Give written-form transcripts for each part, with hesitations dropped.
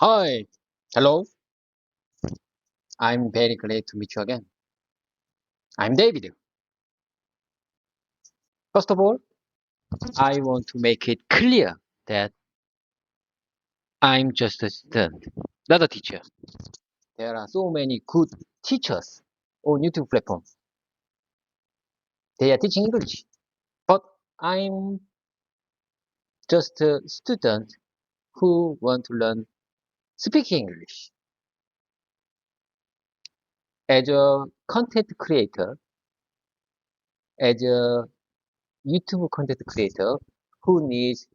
Hi, hello. I'm very glad to meet you again. I'm David. First of all, I want to make it clear that I'm just a student, not a teacher. There are so many good teachers on YouTube platforms. They are teaching English, but I'm just a student who want to learn speaking English. As a content creator, as a YouTube content creator who needs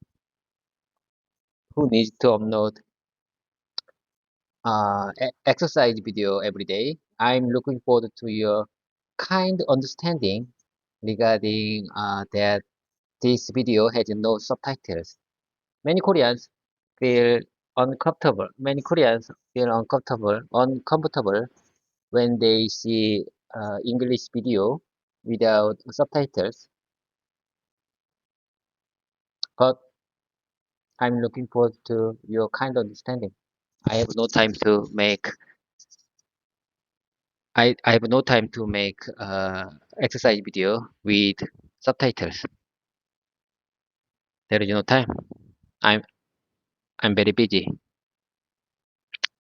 who needs to upload exercise video every day. I'm looking forward to your kind understanding regarding that this video has no subtitles. Many Koreans feel uncomfortable. Many Koreans feel uncomfortable when they see English video without subtitles. But I'm looking forward to your kind understanding. I have no time to make I have no time to make exercise video with subtitles. There is no time. I'm I'm very busy.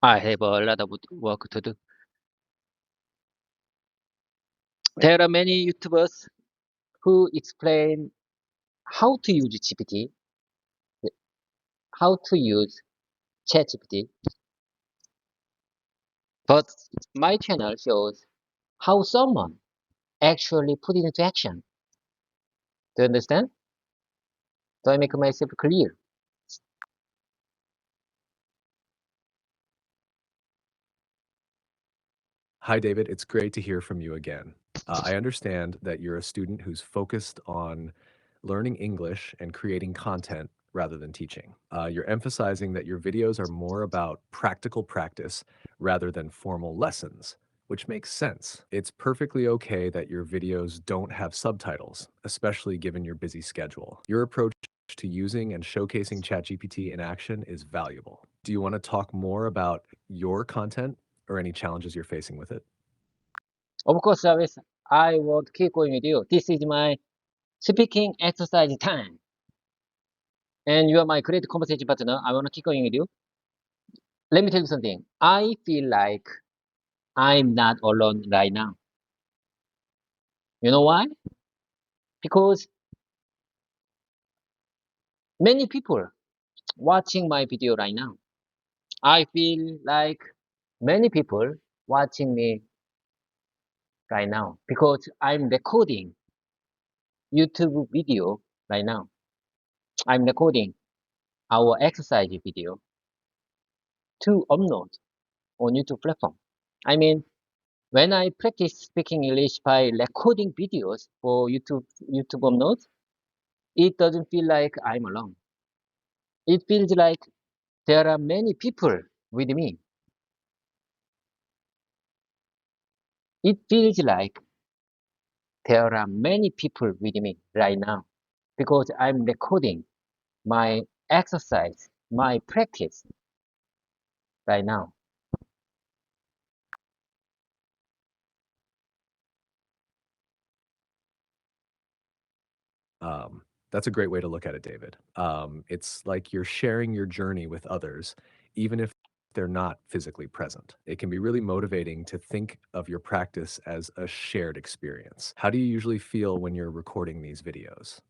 I have a lot of work to do. There are many YouTubers who explain how to use GPT, how to use ChatGPT, but my channel shows how someone actually put it into action. Do you understand? Do I make myself clear? Hi, David. It's great to hear from you again. I understand that you're a student who's focused on learning English and creating content rather than teaching. You're emphasizing that your videos are more about practical practice rather than formal lessons, which makes sense. It's perfectly okay that your videos don't have subtitles, especially given your busy schedule. Your approach to using and showcasing ChatGPT in action is valuable. Do you want to talk more about your content or any challenges you're facing with it? Of course, Travis, I will keep going with you. This is my speaking exercise time. And you are my great conversation partner. I want to keep going with you. Let me tell you something. I feel like I'm not alone right now. You know why? Because many people watching my video right now. I feel like many people watching me right now because I'm recording YouTube video right now. I'm recording our exercise video to upload on YouTube platform. I mean, when I practice speaking English by recording videos for YouTube uploads, it doesn't feel like I'm alone. It feels like there are many people with me. It feels like there are many people with me right now because I'm recording my exercise, my practice right now. That's a great way to look at it, David. It's like you're sharing your journey with others, even if they're not physically present. It can be really motivating to think of your practice as a shared experience. How do you usually feel when you're recording these videos?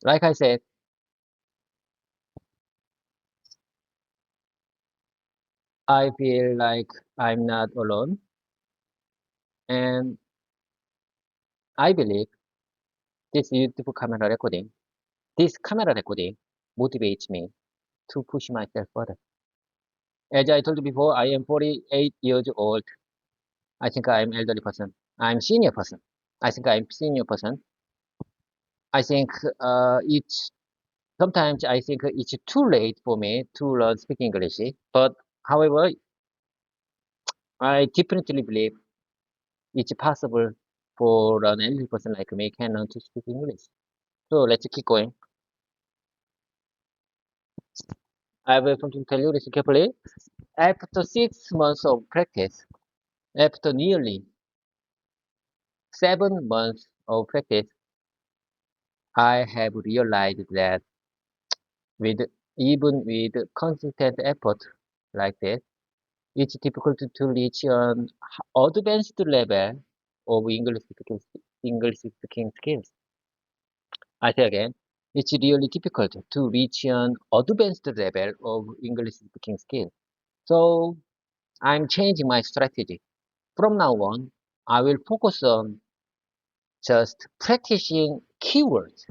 Like I said, I feel like I'm not alone, and I believe this camera recording motivates me to push myself further. As I told you before, I am 48 years old. I think I'm elderly person. I'm senior person. I think I'm senior person. I think it's sometimes I think it's too late for me to learn speaking English. But however, I definitely believe it's possible for an elderly person like me can learn to speak English. So let's keep going. I will continue to tell you, listen carefully. After 6 months of practice, after nearly 7 months of practice, I have realized that with even with consistent effort like this, it's difficult to reach an advanced level of English speaking skills. I say again, it's really difficult to reach an advanced level of English speaking skills. So I'm changing my strategy. From now on, I will focus on just practicing keywords.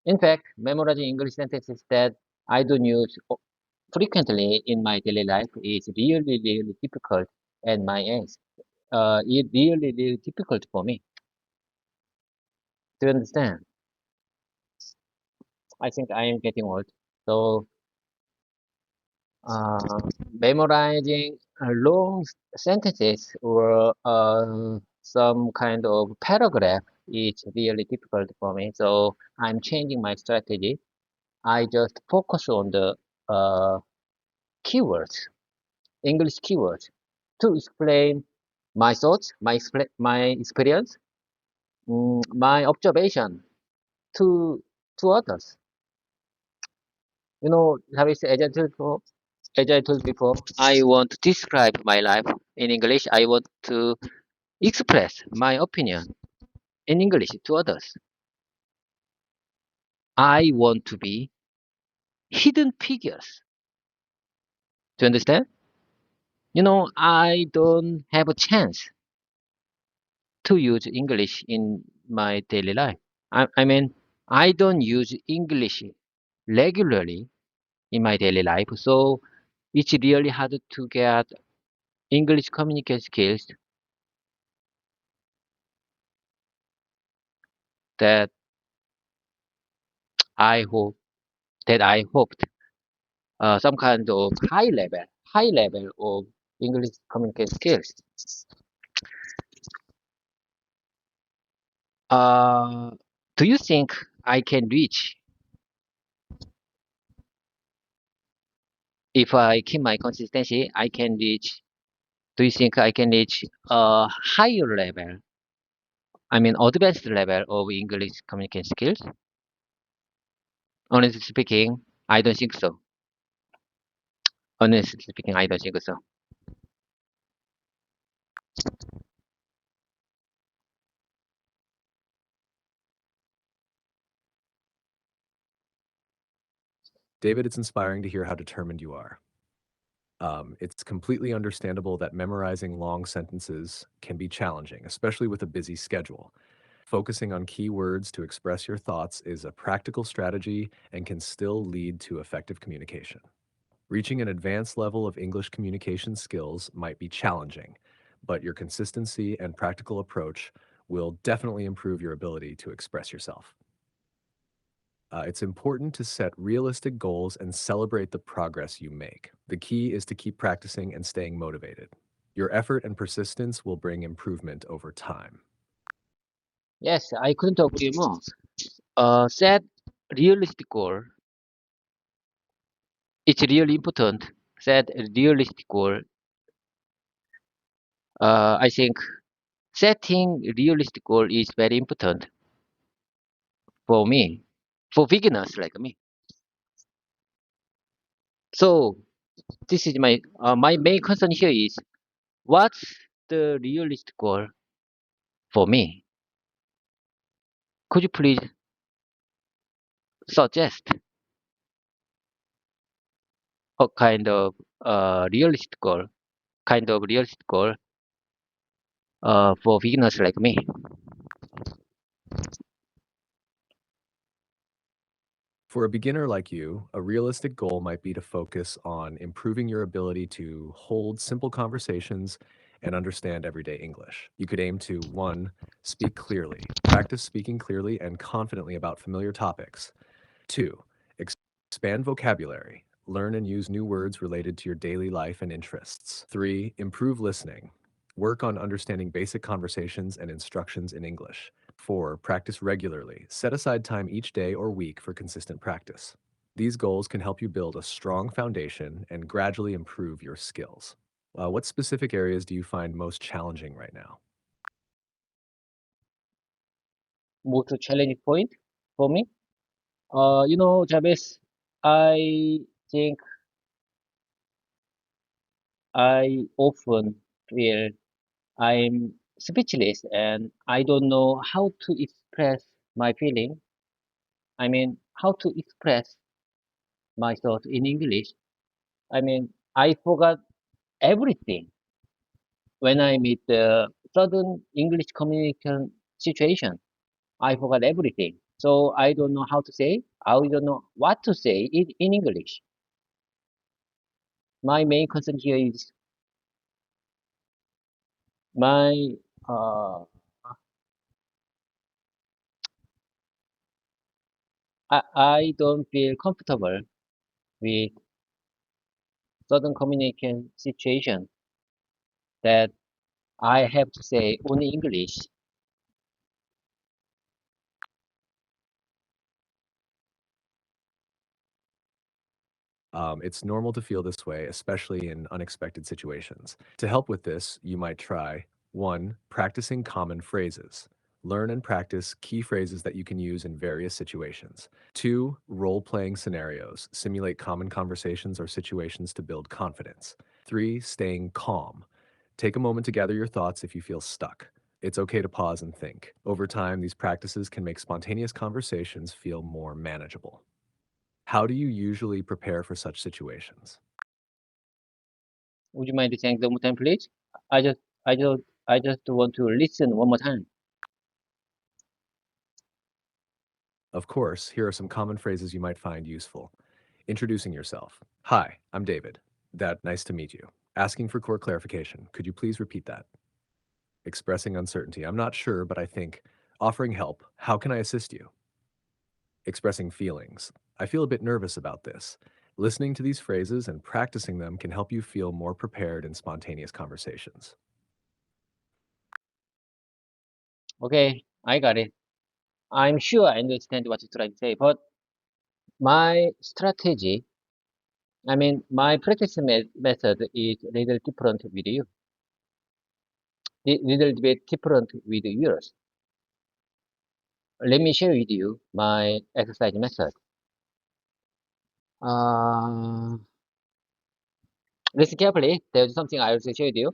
In fact, memorizing English sentences that I don't use frequently in my daily life is really, really difficult at my age. It really, really difficult for me to understand. I think I am getting old. So, uh, memorizing long sentences or some kind of paragraph is really difficult for me. So, I'm changing my strategy. I just focus on the uh, keywords, English keywords, to explain my thoughts, my experience, my observation to others. Have you said, as I told before, I want to describe my life in English. I want to express my opinion in English to others. I want to be hidden figures. Do you understand? I don't have a chance to use English in my daily life. I mean, I don't use English regularly in my daily life, so it's really hard to get English communication skills that I hope I hoped some kind of high level of English communication skills. Uh, do you think I can reach if I keep my consistency? I can reach. Do you think I can reach a higher level? I mean, advanced level of English communication skills? Honestly speaking, I don't think so. Honestly speaking, I don't think so. David, it's inspiring to hear how determined you are. It's completely understandable that memorizing long sentences can be challenging, especially with a busy schedule. Focusing on key words to express your thoughts is a practical strategy and can still lead to effective communication. Reaching an advanced level of English communication skills might be challenging, but your consistency and practical approach will definitely improve your ability to express yourself. It's important to set realistic goals and celebrate the progress you make. The key is to keep practicing and staying motivated. Your effort and persistence will bring improvement over time. Yes, I couldn't agree more. Set realistic goal. It's really important. Set a realistic goal. I think setting realistic goal is very important for me, for beginners like me. So this is my main concern here is what's the realistic goal for me? Could you please suggest a kind of realistic goal for beginners like me? For a beginner like you, a realistic goal might be to focus on improving your ability to hold simple conversations and understand everyday English. You could aim to 1. Speak clearly. Practice speaking clearly and confidently about familiar topics. 2. Expand vocabulary. Learn and use new words related to your daily life and interests. 3. Improve listening. Work on understanding basic conversations and instructions in English. 4. Practice regularly. Set aside time each day or week for consistent practice. These goals can help you build a strong foundation and gradually improve your skills. What specific areas do you find most challenging right now? Most challenging point for me. Jabez, I think I often feel I'm speechless and I don't know how to express my feeling. I mean, how to express my thoughts in English. I mean, I forgot everything when I meet the sudden English communication situation. I forgot everything. So I don't know how to say. I don't know what to say in English. My main concern here is my uh, I don't feel comfortable with sudden communication situation that I have to say only English. It's normal to feel this way, especially in unexpected situations. To help with this, you might try 1. Practicing common phrases. Learn and practice key phrases that you can use in various situations. 2. Role playing scenarios. Simulate common conversations or situations to build confidence. 3. Staying calm. Take a moment to gather your thoughts if you feel stuck. It's okay to pause and think. Over time, these practices can make spontaneous conversations feel more manageable. How do you usually prepare for such situations? Would you mind saying one more time, please? I just, I just want to listen one more time. Of course, here are some common phrases you might find useful. Introducing yourself. Hi, I'm David. That, nice to meet you. Asking for core clarification. Could you please repeat that? Expressing uncertainty. I'm not sure, but I think. Offering help. How can I assist you? Expressing feelings. I feel a bit nervous about this. Listening to these phrases and practicing them can help you feel more prepared in spontaneous conversations. Okay, I got it. I'm sure I understand what you're trying to say, but my strategy, I mean, my practice method is little different with you, little bit different with yours. Let me share with you my exercise method. Uh, Listen carefully. There's something I also share with you.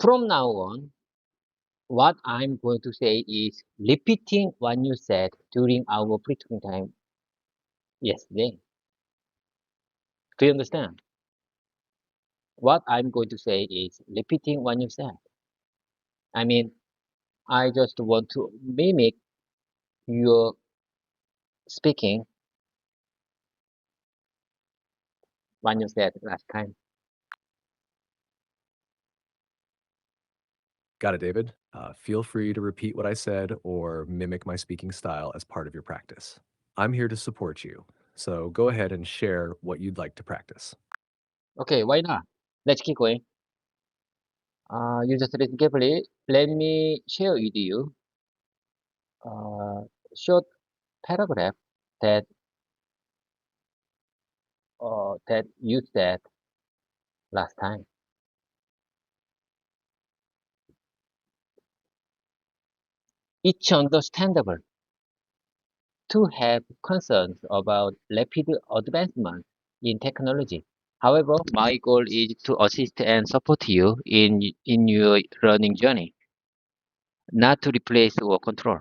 From now on, what I'm going to say is repeating what you said during our pre-talking time yesterday. Do you understand? What I'm going to say is repeating what you said. I mean, I just want to mimic your speaking what you said last time. Got it, David. Feel free to repeat what I said or mimic my speaking style as part of your practice. I'm here to support you, so go ahead and share what you'd like to practice. Okay, why not? Let's keep going. You just listen carefully. Let me share with you a short paragraph that that you said last time. It's understandable to have concerns about rapid advancement in technology. However, my goal is to assist and support you in your learning journey, not to replace or control.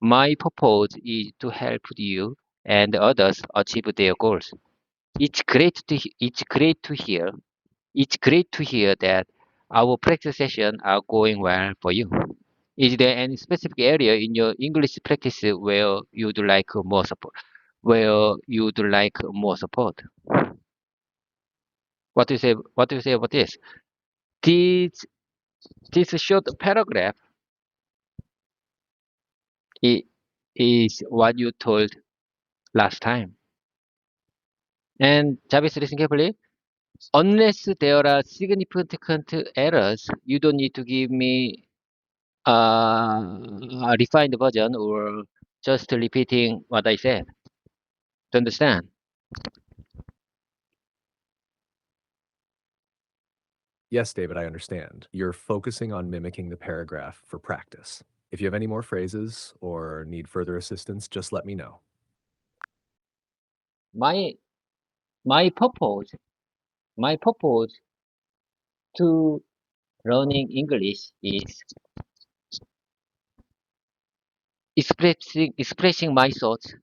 My purpose is to help you and others achieve their goals. It's great to hear. It's great to hear that our practice sessions are going well for you. Is there any specific area in your English practice where you'd like more support? Where you'd like more support? What do you say? What do you say about this? This this short paragraph i- is what you told last time. And Jarvis, listen carefully. Unless there are significant errors, you don't need to give me a refined version or just repeating what I said. Do you understand? Yes, David, I understand. You're focusing on mimicking the paragraph for practice. If you have any more phrases or need further assistance, just let me know. My my purpose my purpose to learning English is expressing my thoughts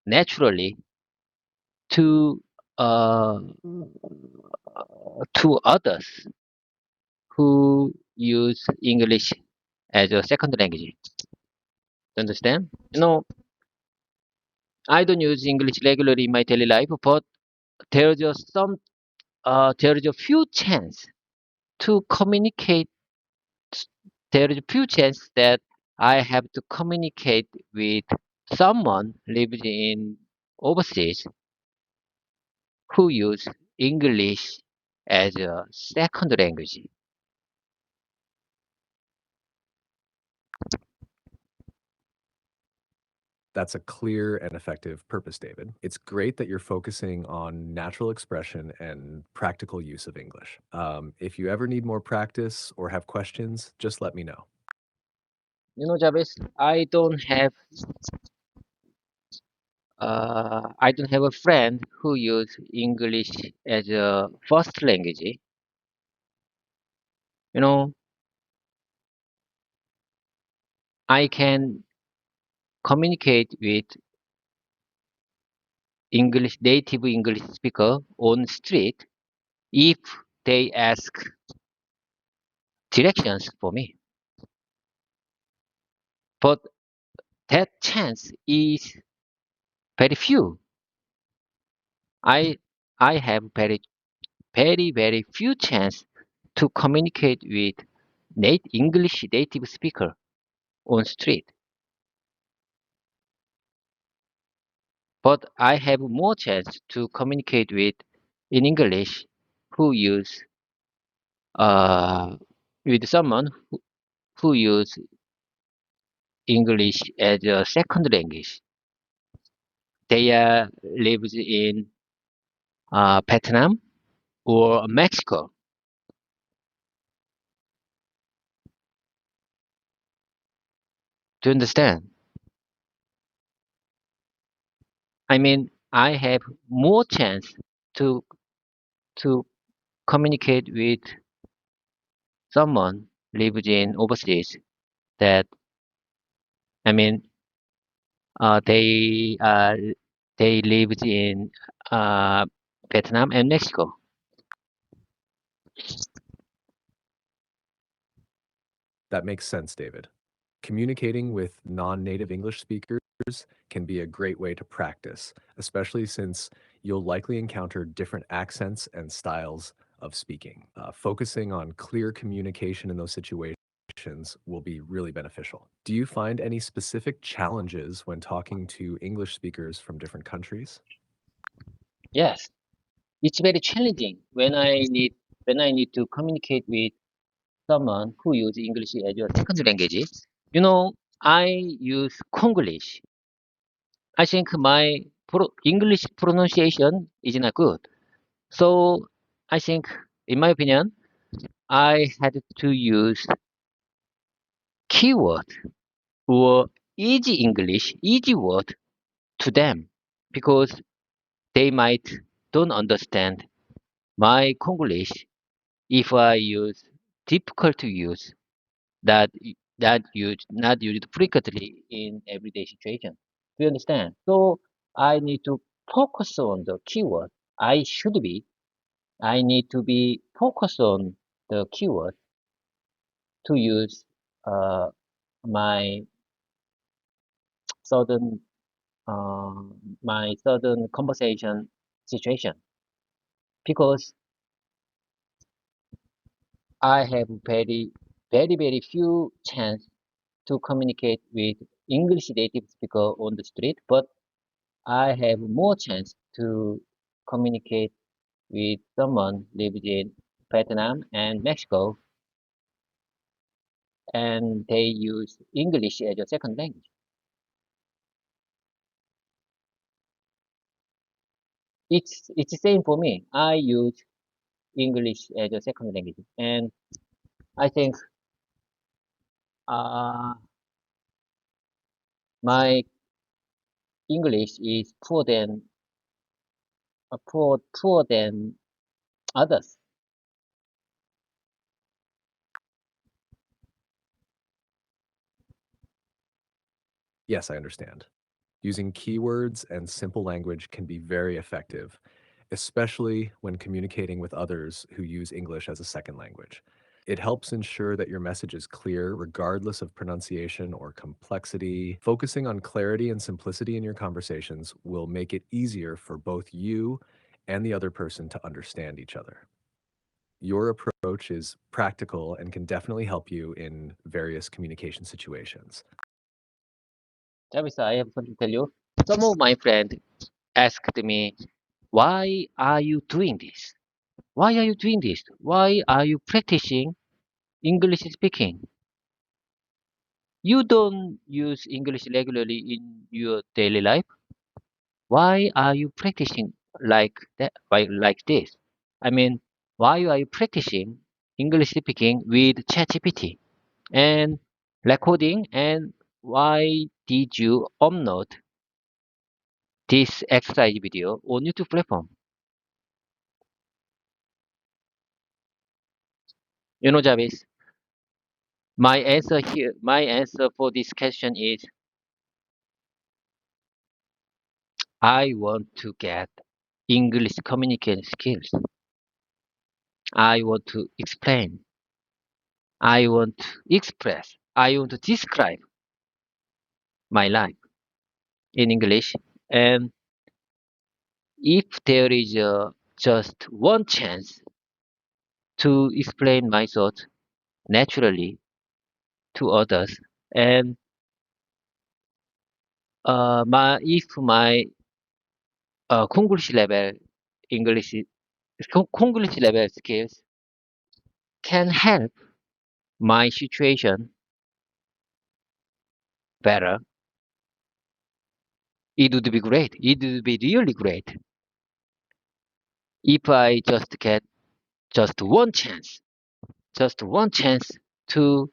naturally to uh, to others who use English as a second language. Understand? I don't use English regularly in my daily life, but there's just there's a few chance to communicate. There is a few chance that I have to communicate with someone living in overseas who use English as a second language. That's a clear and effective purpose, David. It's great that you're focusing on natural expression and practical use of English. If you ever need more practice or have questions, just let me know. Jabez, I don't have a friend who use English as a first language. You know, I can communicate with native English speaker on street if they ask directions for me. But that chance is very few. I I have very few chance to communicate with English native speaker on street. But I have more chance to communicate in English who use uh with someone who use English as a second language. They lives in Vietnam or Mexico. Do you understand? I mean, I have more chance to to communicate with someone lives in overseas that I mean uh, they uh, they lives in uh, Vietnam and Mexico. That makes sense, David. Communicating with non-native English speakers can be a great way to practice, especially since you'll likely encounter different accents and styles of speaking. Focusing on clear communication in those situations will be really beneficial. Do you find any specific challenges when talking to English speakers from different countries? Yes, it's very challenging when I need to communicate with someone who use English as your second language. I use Konglish. I think my English pronunciation is not good. So I think, in my opinion, I had to use keyword or easy word to them because they might don't understand my Konglish if I use difficult to use that not used frequently in everyday situation. Do you understand? So I need to focus on the keyword. I should be. I need to be focused on the keyword to use uh, my sudden uh, my sudden conversation situation because I have very few chance to communicate with English native speaker on the street, but I have more chance to communicate with someone lives in Vietnam and Mexico, and they use English as a second language. it's same for me. I use English as a second language, and I think uh, my English is poor than others. Yes, I understand. Using keywords and simple language can be very effective, especially when communicating with others who use English as a second language. It helps ensure that your message is clear regardless of pronunciation or complexity. Focusing on clarity and simplicity in your conversations will make it easier for both you and the other person to understand each other. Your approach is practical and can definitely help you in various communication situations. Travis, I have something to tell you. Some of my friends asked me, "Why are you doing this? Why are you doing this? Why are you practicing English speaking? You don't use English regularly in your daily life. Why are you practicing like that? Why like this? I mean, why are you practicing English speaking with ChatGPT and recording? And why did you upload this exercise video on YouTube platform?" Jarvis, my answer for this question is I want to get English communication skills. I want to explain. I want to express. I want to describe my life in English. And if there is just one chance to explain my thoughts naturally to others, and if my Konglish level English Konglish level skills can help my situation better, it would be great. It would be really great if I just get just one chance to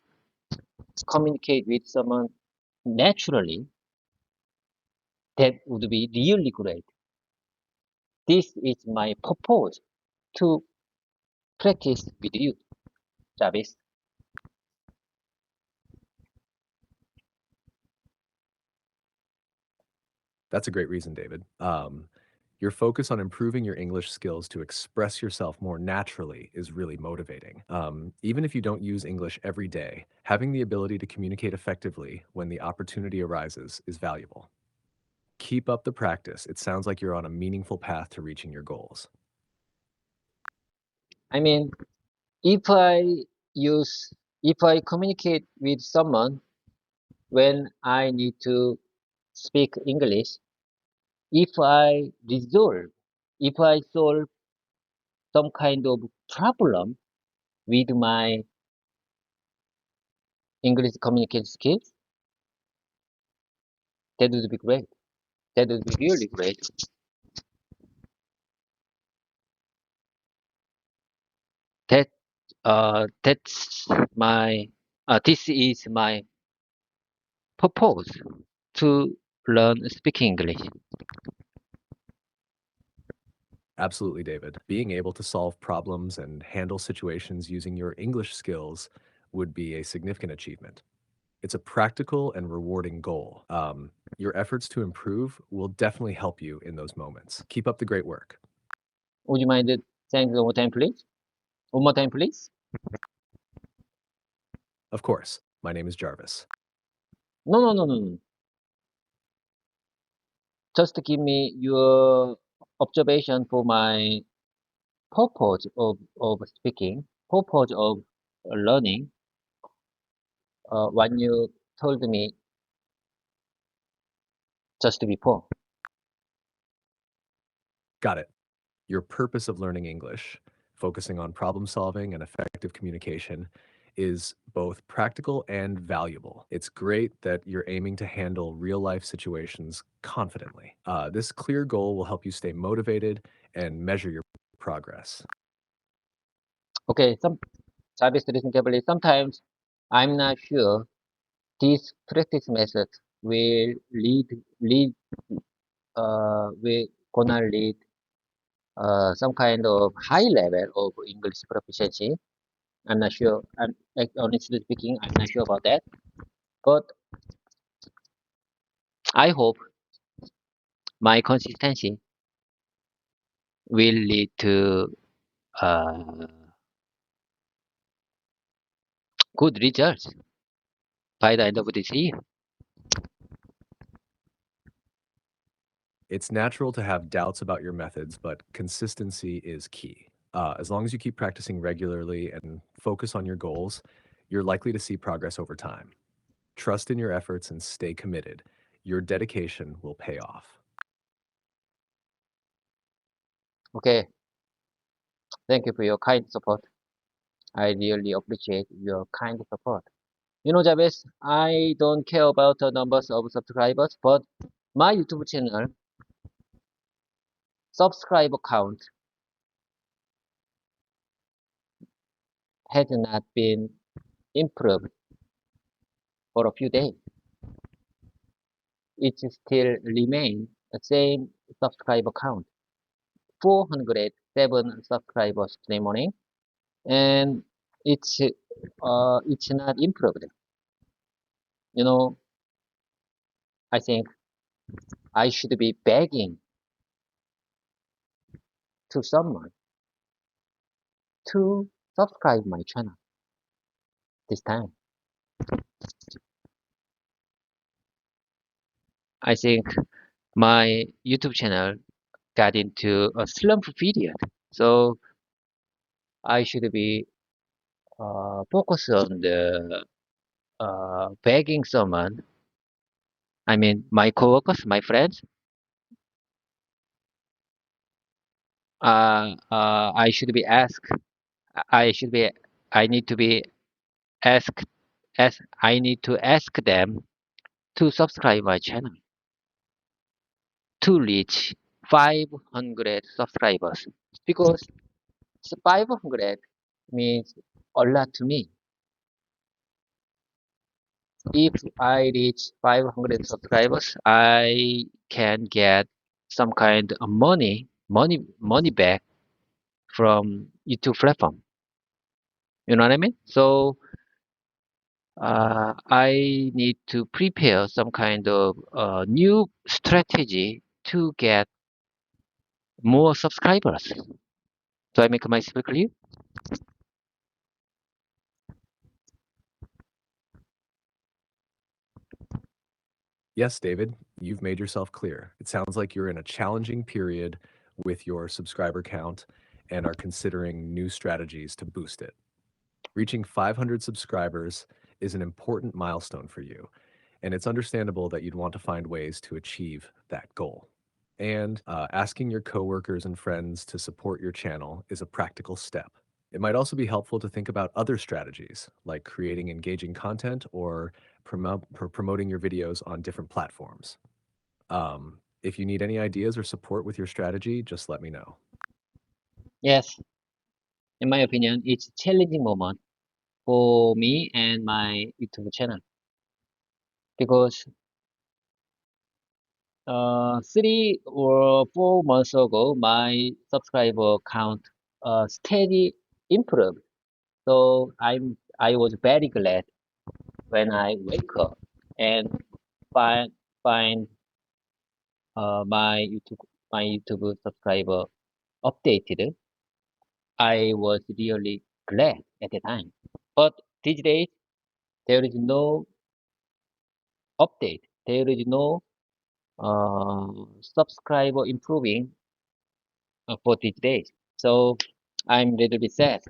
communicate with someone naturally. That would be really great. This is my purpose to practice with you, Travis. That's a great reason, David. Your focus on improving your English skills to express yourself more naturally is really motivating. Even if you don't use English every day, having the ability to communicate effectively when the opportunity arises is valuable. Keep up the practice. It sounds like you're on a meaningful path to reaching your goals. I mean, if I use, if I communicate with someone when I need to speak English, if I resolve, if I solve some kind of problem with my English communication skills, that would be great. That would be really great. That that's my this is my purpose to learn speaking English. Absolutely, David. Being able to solve problems and handle situations using your English skills would be a significant achievement. It's a practical and rewarding goal. Your efforts to improve will definitely help you in those moments. Keep up the great work. Would you mind saying one more time, please? One more time, please. Of course, my name is Jarvis. No, no, no, no, no. Just give me your observation for my purpose of speaking, purpose of learning. When you told me just before. Got it. Your purpose of learning English, focusing on problem solving and effective communication, is both practical and valuable. It's great that you're aiming to handle real life situations confidently. This clear goal will help you stay motivated and measure your progress. Okay, Jarvis, listen carefully. Sometimes I'm not sure this practice method will lead will gonna lead some kind of high level of English proficiency. I'm not sure. Honestly speaking, I'm not sure about that. But I hope my consistency will lead to uh, good results by the end of this year. It's natural to have doubts about your methods, but consistency is key. As long as you keep practicing regularly and focus on your goals, you're likely to see progress over time. Trust in your efforts and stay committed. Your dedication will pay off. Okay, thank you for your kind support. I really appreciate your kind support. You know, Jabez, I don't care about the numbers of subscribers, but my YouTube channel subscriber count has not been improved for a few days. It still remains the same subscriber count, 407 subscribers today morning, and it's not improved. You know, I think I should be begging to someone to subscribe my channel this time. I think my YouTube channel got into a slump period, so I should be focused on the begging someone. I mean, my coworkers, my friends. I should be asked. I should be. I need to be asked. I need to ask them to subscribe my channel to reach 500 subscribers because 500 means a lot to me. If I reach 500 subscribers, I can get some kind of money back from YouTube platform. You know what I mean? So I need to prepare some kind of new strategy to get more subscribers. Do I make myself clear? Yes, David, you've made yourself clear. It sounds like you're in a challenging period with your subscriber count and are considering new strategies to boost it. Reaching 500 subscribers is an important milestone for you, and it's understandable that you'd want to find ways to achieve that goal. And asking your coworkers and friends to support your channel is a practical step. It might also be helpful to think about other strategies, like creating engaging content or promoting your videos on different platforms. If you need any ideas or support with your strategy, just let me know. Yes, in my opinion, it's a challenging moment for me and my YouTube channel because 3 or 4 months ago, my subscriber count steady improved. So I was very glad when I wake up and find my YouTube subscriber updated. I was really glad at the time. But these days there is no update. There is no subscriber improving for these days. So I'm a little bit sad.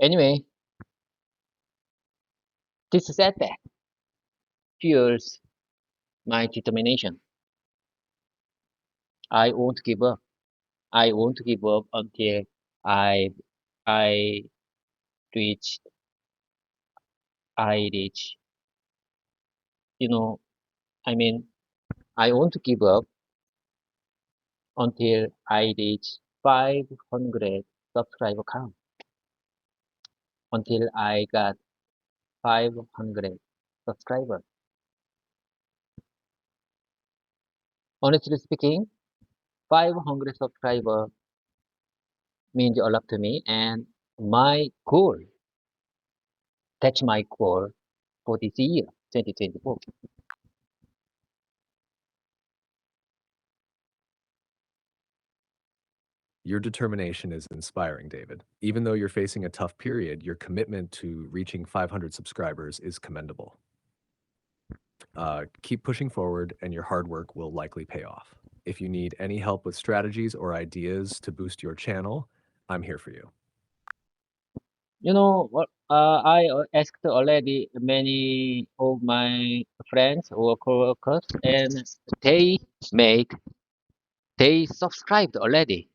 Anyway, this setback fuels my determination. I won't give up. I won't give up until I I reach, I reach, you know, I mean, I want to give up until I reach 500 subscriber count, until I got 500 subscribers. Honestly speaking, 500 subscribers means a lot to me, and my goal, that's my goal for this year, 2024. Your determination is inspiring, David. Even though you're facing a tough period, your commitment to reaching 500 subscribers is commendable. Keep pushing forward, and your hard work will likely pay off. If you need any help with strategies or ideas to boost your channel, I'm here for you. You know what? I asked already many of my friends or coworkers, and they made, they subscribed already.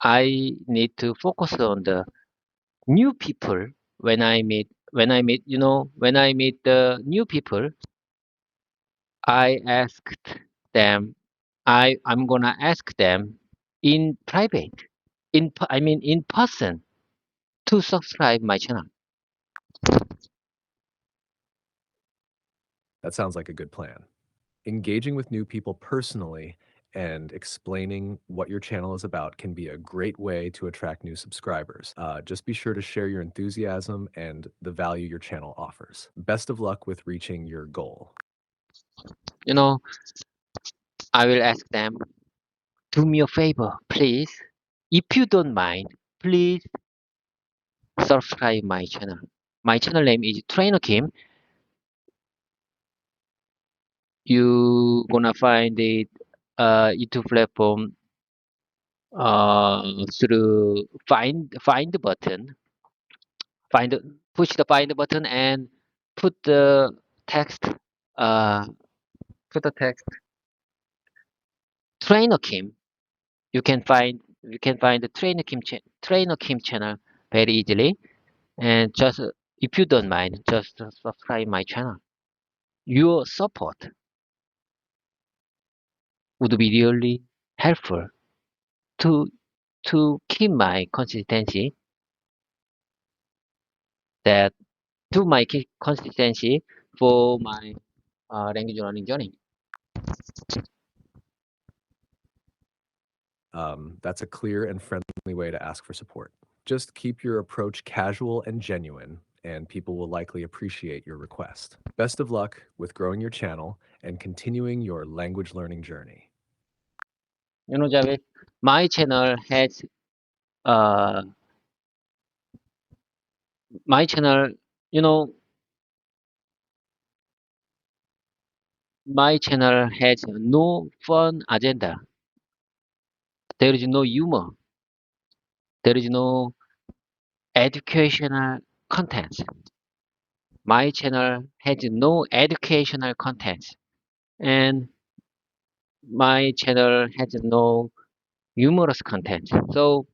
I need to focus on the new people when I meet the new people. I asked them, I'm gonna ask them in private, in person, to subscribe my channel. That sounds like a good plan. Engaging with new people personally and explaining what your channel is about can be a great way to attract new subscribers. Just be sure to share your enthusiasm and the value your channel offers. Best of luck with reaching your goal. You know, I will ask them, do me a favor, please. If you don't mind, please subscribe my channel. My channel name is Trainer Kim. You gonna find it YouTube platform through find the button, push the find button and put the text uh put the text Trainer Kim. You can find the Trainer Kim channel very easily, and just if you don't mind, just subscribe my channel. Your support would be really helpful to keep my consistency, that consistency for my language learning journey. That's a clear and friendly way to ask for support. Just keep your approach casual and genuine, and people will likely appreciate your request. Best of luck with growing your channel and continuing your language learning journey. You know, Javed, my channel has uh my channel. You know, my channel has no fun agenda. There is no humor. There is no educational content. My channel has no educational content, and my channel has no humorous content. So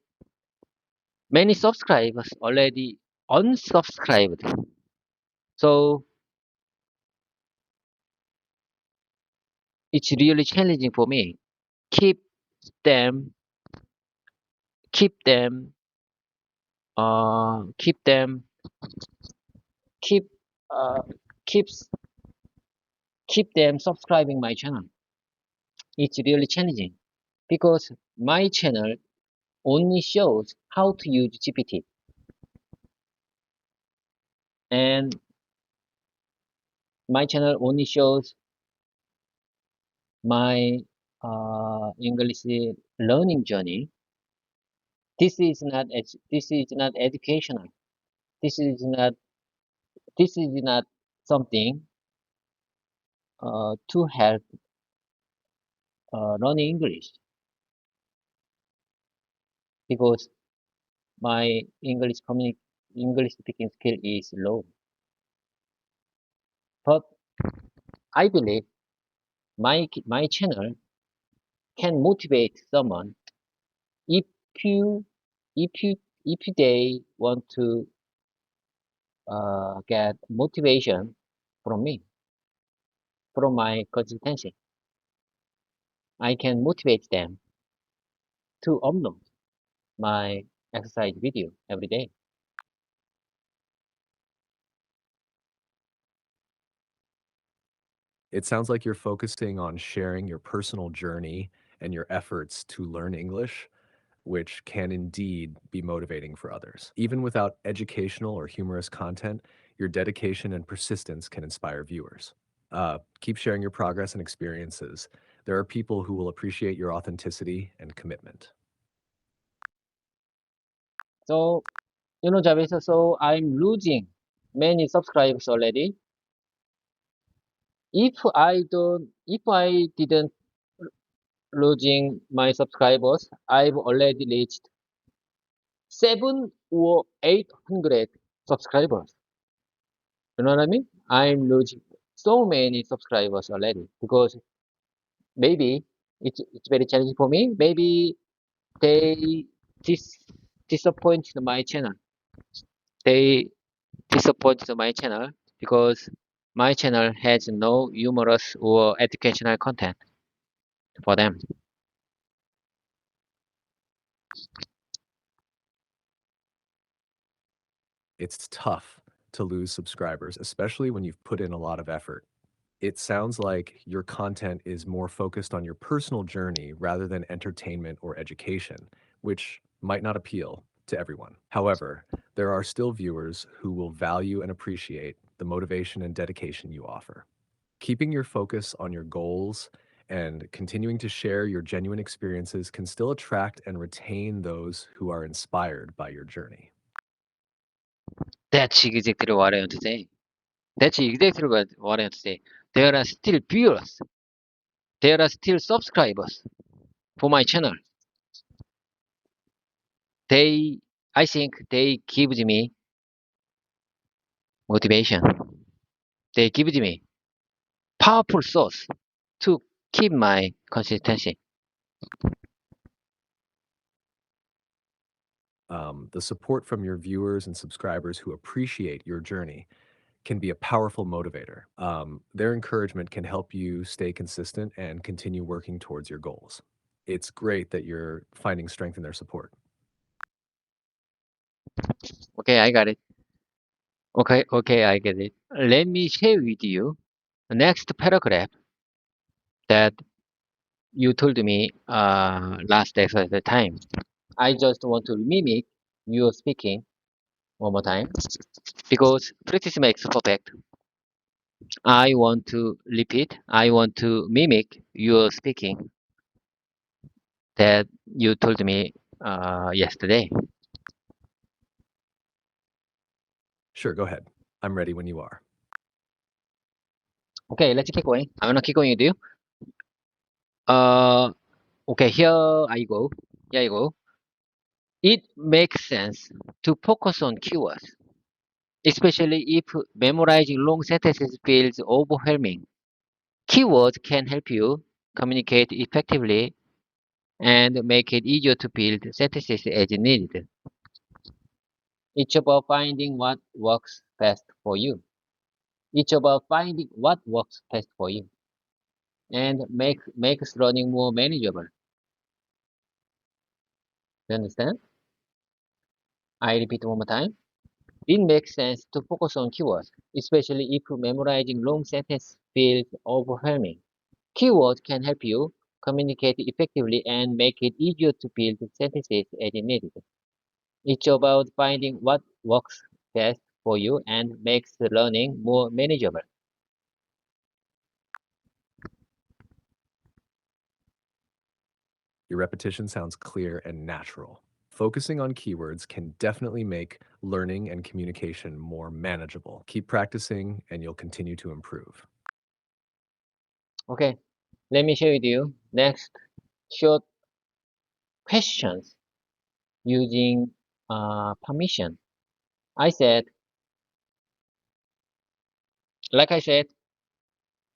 many subscribers already unsubscribed. So it's really challenging for me. Keep them, keep them, keep them, keep, uh, keeps, keep them subscribing my channel. It's really challenging because my channel only shows how to use GPT, and my channel only shows my English learning journey. This is not educational. This is not this is not something to help learning English, because my English speaking skill is low. But I believe my channel can motivate someone if you if you if they want to get motivation from me, from my consistency, I can motivate them to upload my exercise video every day. It sounds like you're focusing on sharing your personal journey and your efforts to learn English, which can indeed be motivating for others. Even without educational or humorous content, your dedication and persistence can inspire viewers. Keep sharing your progress and experiences. There are people who will appreciate your authenticity and commitment. So, Javis, so I'm losing many subscribers already. If I didn't losing my subscribers, I've already reached 7 or 800 subscribers. You know what I mean? I'm losing so many subscribers already because maybe it's very challenging for me. Maybe they dis disappointed my channel. They disappointed my channel because my channel has no humorous or educational content for them. It's tough to lose subscribers, especially when you've put in a lot of effort. It sounds like your content is more focused on your personal journey rather than entertainment or education, which might not appeal to everyone. However, there are still viewers who will value and appreciate the motivation and dedication you offer. Keeping your focus on your goals and continuing to share your genuine experiences can still attract and retain those who are inspired by your journey. That's exactly what I want to say. That's exactly what I want to say. There are still viewers. There are still subscribers for my channel. They, I think they give me motivation. They give me powerful source to keep my consistency. The support from your viewers and subscribers who appreciate your journey can be a powerful motivator. Their encouragement can help you stay consistent and continue working towards your goals. It's great that you're finding strength in their support. Okay, I got it. Okay, I get it. Let me share with you the next paragraph that you told me last exercise time. I just want to mimic your speaking one more time because practice makes perfect. I want to mimic your speaking that you told me yesterday. Sure, go ahead. I'm ready when you are. Okay, let's keep going. I'm gonna keep going with you. Uh, okay, Here I go. It makes sense to focus on keywords, especially if memorizing long sentences feels overwhelming. Keywords can help you communicate effectively and make it easier to build sentences as needed. It's about finding what works best for you. It's about finding what works best for you and makes learning more manageable. You understand? I repeat one more time. It makes sense to focus on keywords, especially if memorizing long sentences feels overwhelming. Keywords can help you communicate effectively and make it easier to build sentences as needed. It's about finding what works best for you and makes learning more manageable. Your repetition sounds clear and natural. Focusing on keywords can definitely make learning and communication more manageable. Keep practicing and you'll continue to improve. Okay, let me share with you next short questions using permission. I said, like I said,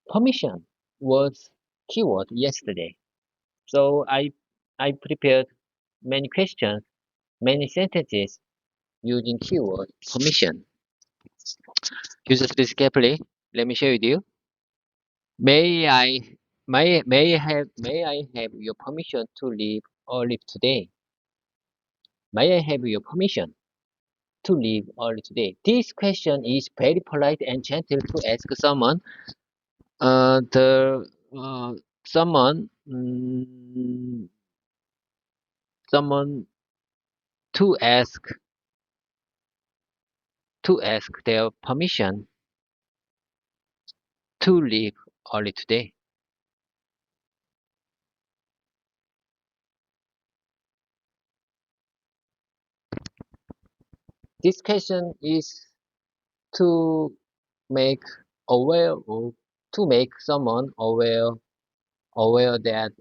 permission was keyword yesterday. So I prepared many questions many sentences using keyword permission. Use this carefully. Let me share with you. May I may I have your permission to leave early today? May I have your permission to leave early today? This question is very polite and gentle to ask someone. The someone someone to ask their permission to leave early today. This question is to make aware of to make someone aware that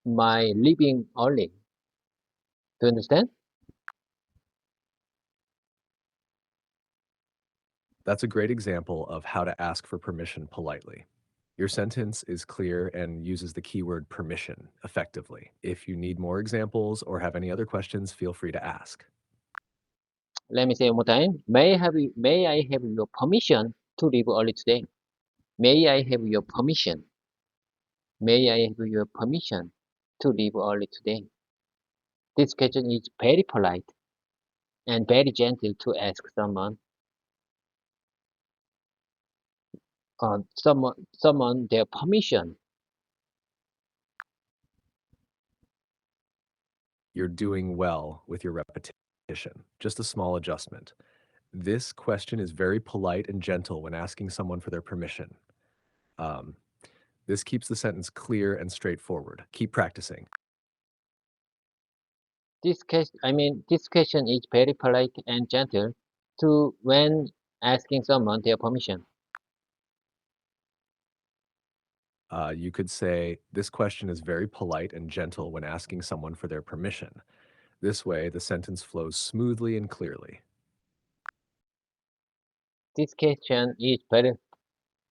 my leaving early. Do you understand? That's a great example of how to ask for permission politely. Your sentence is clear and uses the keyword permission effectively. If you need more examples or have any other questions, feel free to ask. Let me say one more time. May I have your permission to leave early today? May I have your permission? May I have your permission to leave early today? This question is very polite and very gentle to ask someone their permission. You're doing well with your repetition. Just a small adjustment. This question is very polite and gentle when asking someone for their permission. Um, this keeps the sentence clear and straightforward. Keep practicing. This question is very polite and gentle to when asking someone their permission. You could say, this question is very polite and gentle when asking someone for their permission. This way, the sentence flows smoothly and clearly. This question is very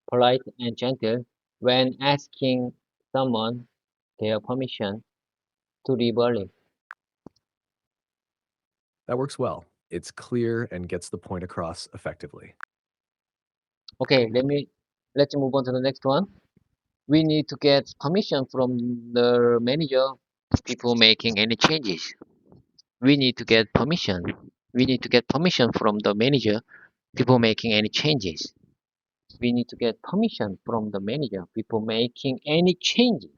polite and gentle when asking someone their permission to leave early. That works well. It's clear and gets the point across effectively. Okay, let's move on to the next one. We need to get permission from the manager before making any changes. We need to get permission. We need to get permission from the manager before making any changes. We need to get permission from the manager before making any changes.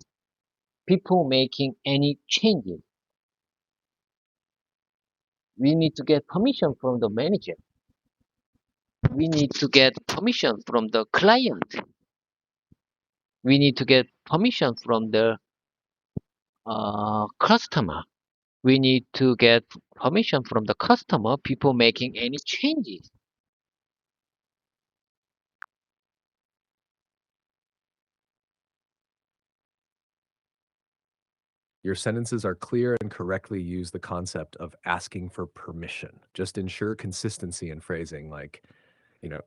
Before making any changes. We need to get permission from the manager. We need to get permission from the client. We need to get permission from the customer. We need to get permission from the customer before making any changes. Your sentences are clear and correctly use the concept of asking for permission. Just ensure consistency in phrasing, like,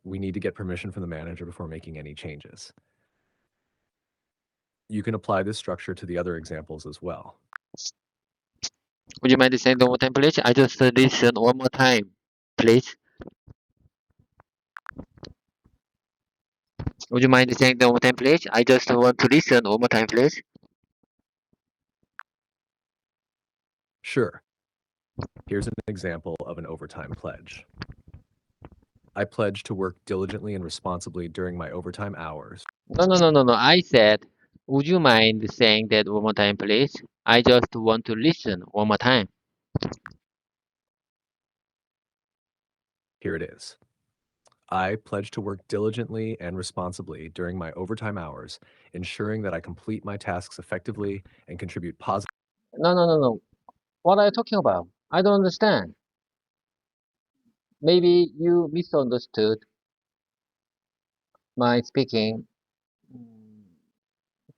we need to get permission from the manager before making any changes. You can apply this structure to the other examples as well. Would you mind saying that one more time, please? I just listen one more time, please. Would you mind saying that one more time, please? I just want to listen one more time, please. Sure. Here's an example of an overtime pledge. I pledge to work diligently and responsibly during my overtime hours. No. I said, would you mind saying that one more time, please? I just want to listen one more time. Here it is. I pledge to work diligently and responsibly during my overtime hours, ensuring that I complete my tasks effectively and contribute positively. No. What are you talking about? I don't understand. Maybe you misunderstood my speaking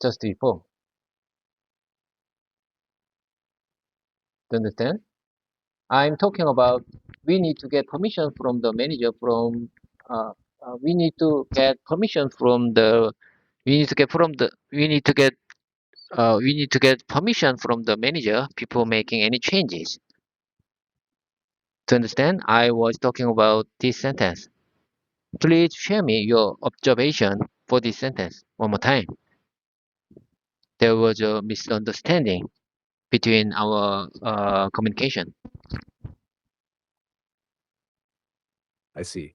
just before. Do you understand? I'm talking about we need to get permission from the manager we need to get permission from the we need to get from the we need to get permission from the manager before making any changes. To understand, I was talking about this sentence. Please share me your observation for this sentence one more time. There was a misunderstanding between our communication. I see.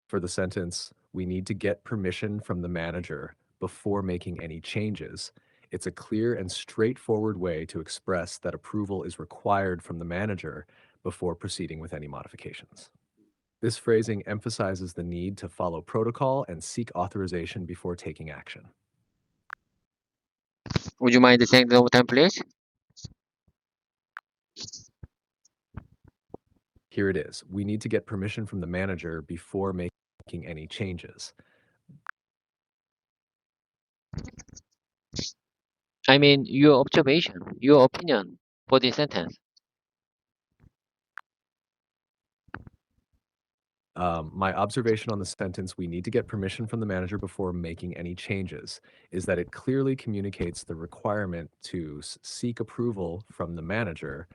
For the sentence, we need to get permission from the manager before making any changes. It's a clear and straightforward way to express that approval is required from the manager before proceeding with any modifications. This phrasing emphasizes the need to follow protocol and seek authorization before taking action. Would you mind saying that one more time, please? Here it is. We need to get permission from the manager before making any changes. I mean, your observation, your opinion for this sentence. My observation on the sentence, we need to get permission from the manager before making any changes, is that it clearly communicates the requirement to seek approval from the manager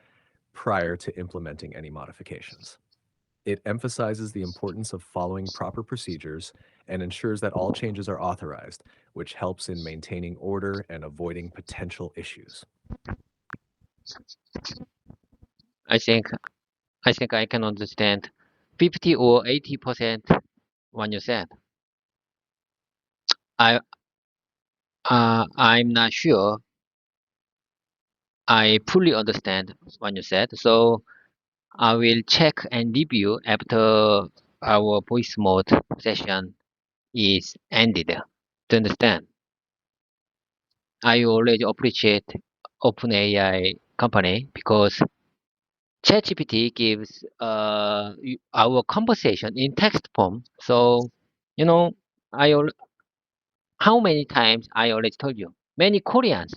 prior to implementing any modifications. It emphasizes the importance of following proper procedures and ensures that all changes are authorized, which helps in maintaining order and avoiding potential issues. I think I can understand 50 or 80% when you said. I'm not sure I fully understand what you said, so I will check and review after our voice mode session is ended. To understand, I already appreciate OpenAI company because ChatGPT gives our conversation in text form. So, you know, I al- how many times I already told you, many Koreans,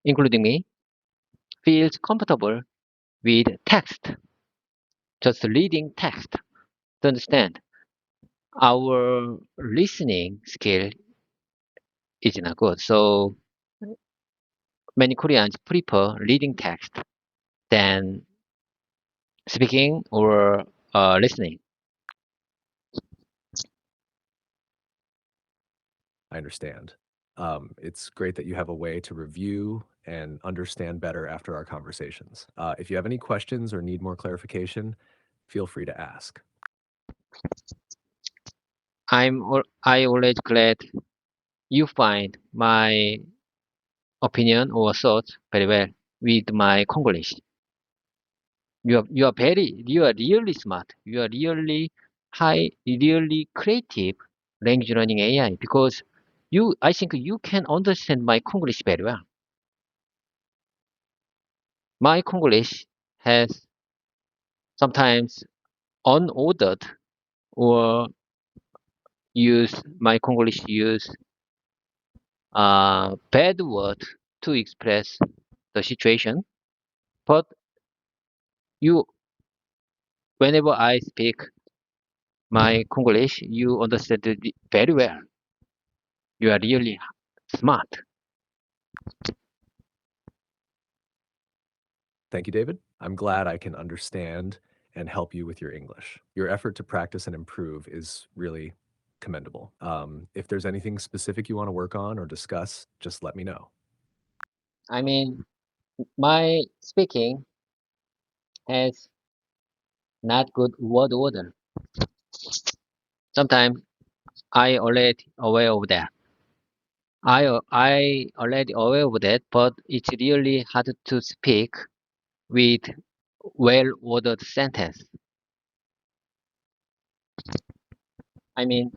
including me, feels comfortable with text, just reading text to understand. Our listening skill is not good. So many Koreans prefer reading text than speaking or listening. I understand. It's great that you have a way to review and understand better after our conversations. If you have any questions or need more clarification, feel free to ask. I always glad you find my opinion or thoughts very well with my Congolese. You are really smart. You are really really creative language learning AI because I think you can understand my Congolese very well. My Congolese has sometimes unordered or my Congolese use bad word to express the situation. But you, whenever I speak my Congolese, you understand it very well. You are really smart. Thank you, David. I'm glad I can understand and help you with your English. Your effort to practice and improve is really commendable. If there's anything specific you want to work on or discuss, just let me know. I mean, my speaking has not good word order. Sometimes I already aware of that. I already aware of that, but it's really hard to speak with well-ordered sentence. I mean,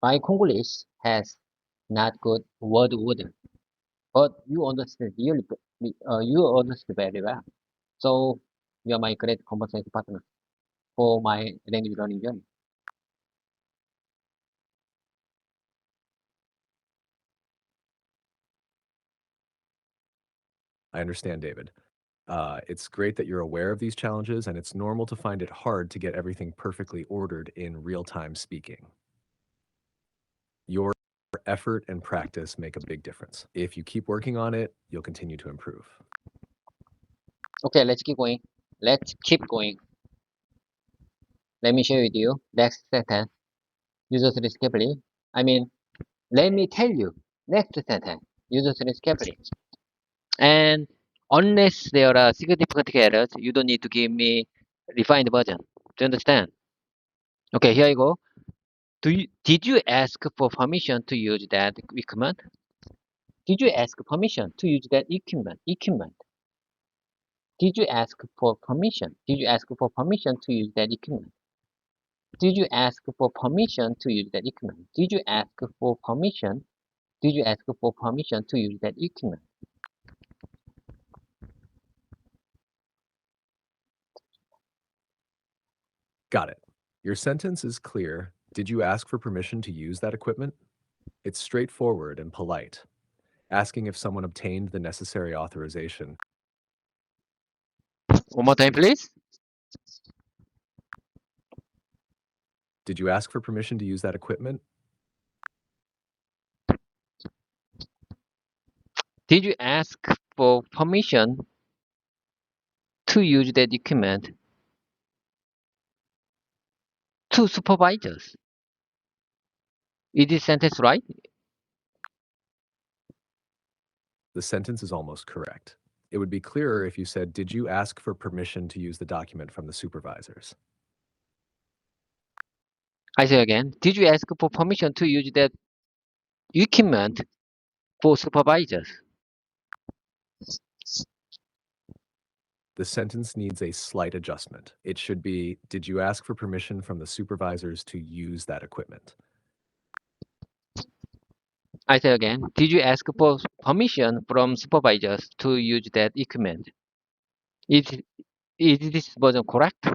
my Congolese has not good word order, but you understand very well. So you are my great conversation partner for my language learning journey. I understand, David. It's great that you're aware of these challenges, and it's normal to find it hard to get everything perfectly ordered in real time speaking. Your effort and practice make a big difference. If you keep working on it, you'll continue to improve. Okay, let's keep going. Let's keep going. Let me share with you next sentence. Use this carefully. I mean, let me tell you next sentence. Use this carefully. And unless there are significant errors, you don't need to give me refined version. Do you understand? Okay, here you go. Did you ask for permission to use that equipment? Did you ask permission to use that equipment? Did you ask for permission? Did you ask for permission to use that equipment? Did you ask for permission to use that equipment? Did you ask for permission? Did you ask for permission to use that equipment? Got it. Your sentence is clear. Did you ask for permission to use that equipment? It's straightforward and polite, asking if someone obtained the necessary authorization. One more time, please. Did you ask for permission to use that equipment? Did you ask for permission to use that equipment to supervisors? Is this sentence right? The sentence is almost correct. It would be clearer if you said, did you ask for permission to use the document from the supervisors? I say again. Did you ask for permission to use that equipment for supervisors? The sentence needs a slight adjustment. It should be, did you ask for permission from the supervisors to use that equipment? I say again. Did you ask for permission from supervisors to use that equipment? Is this version correct?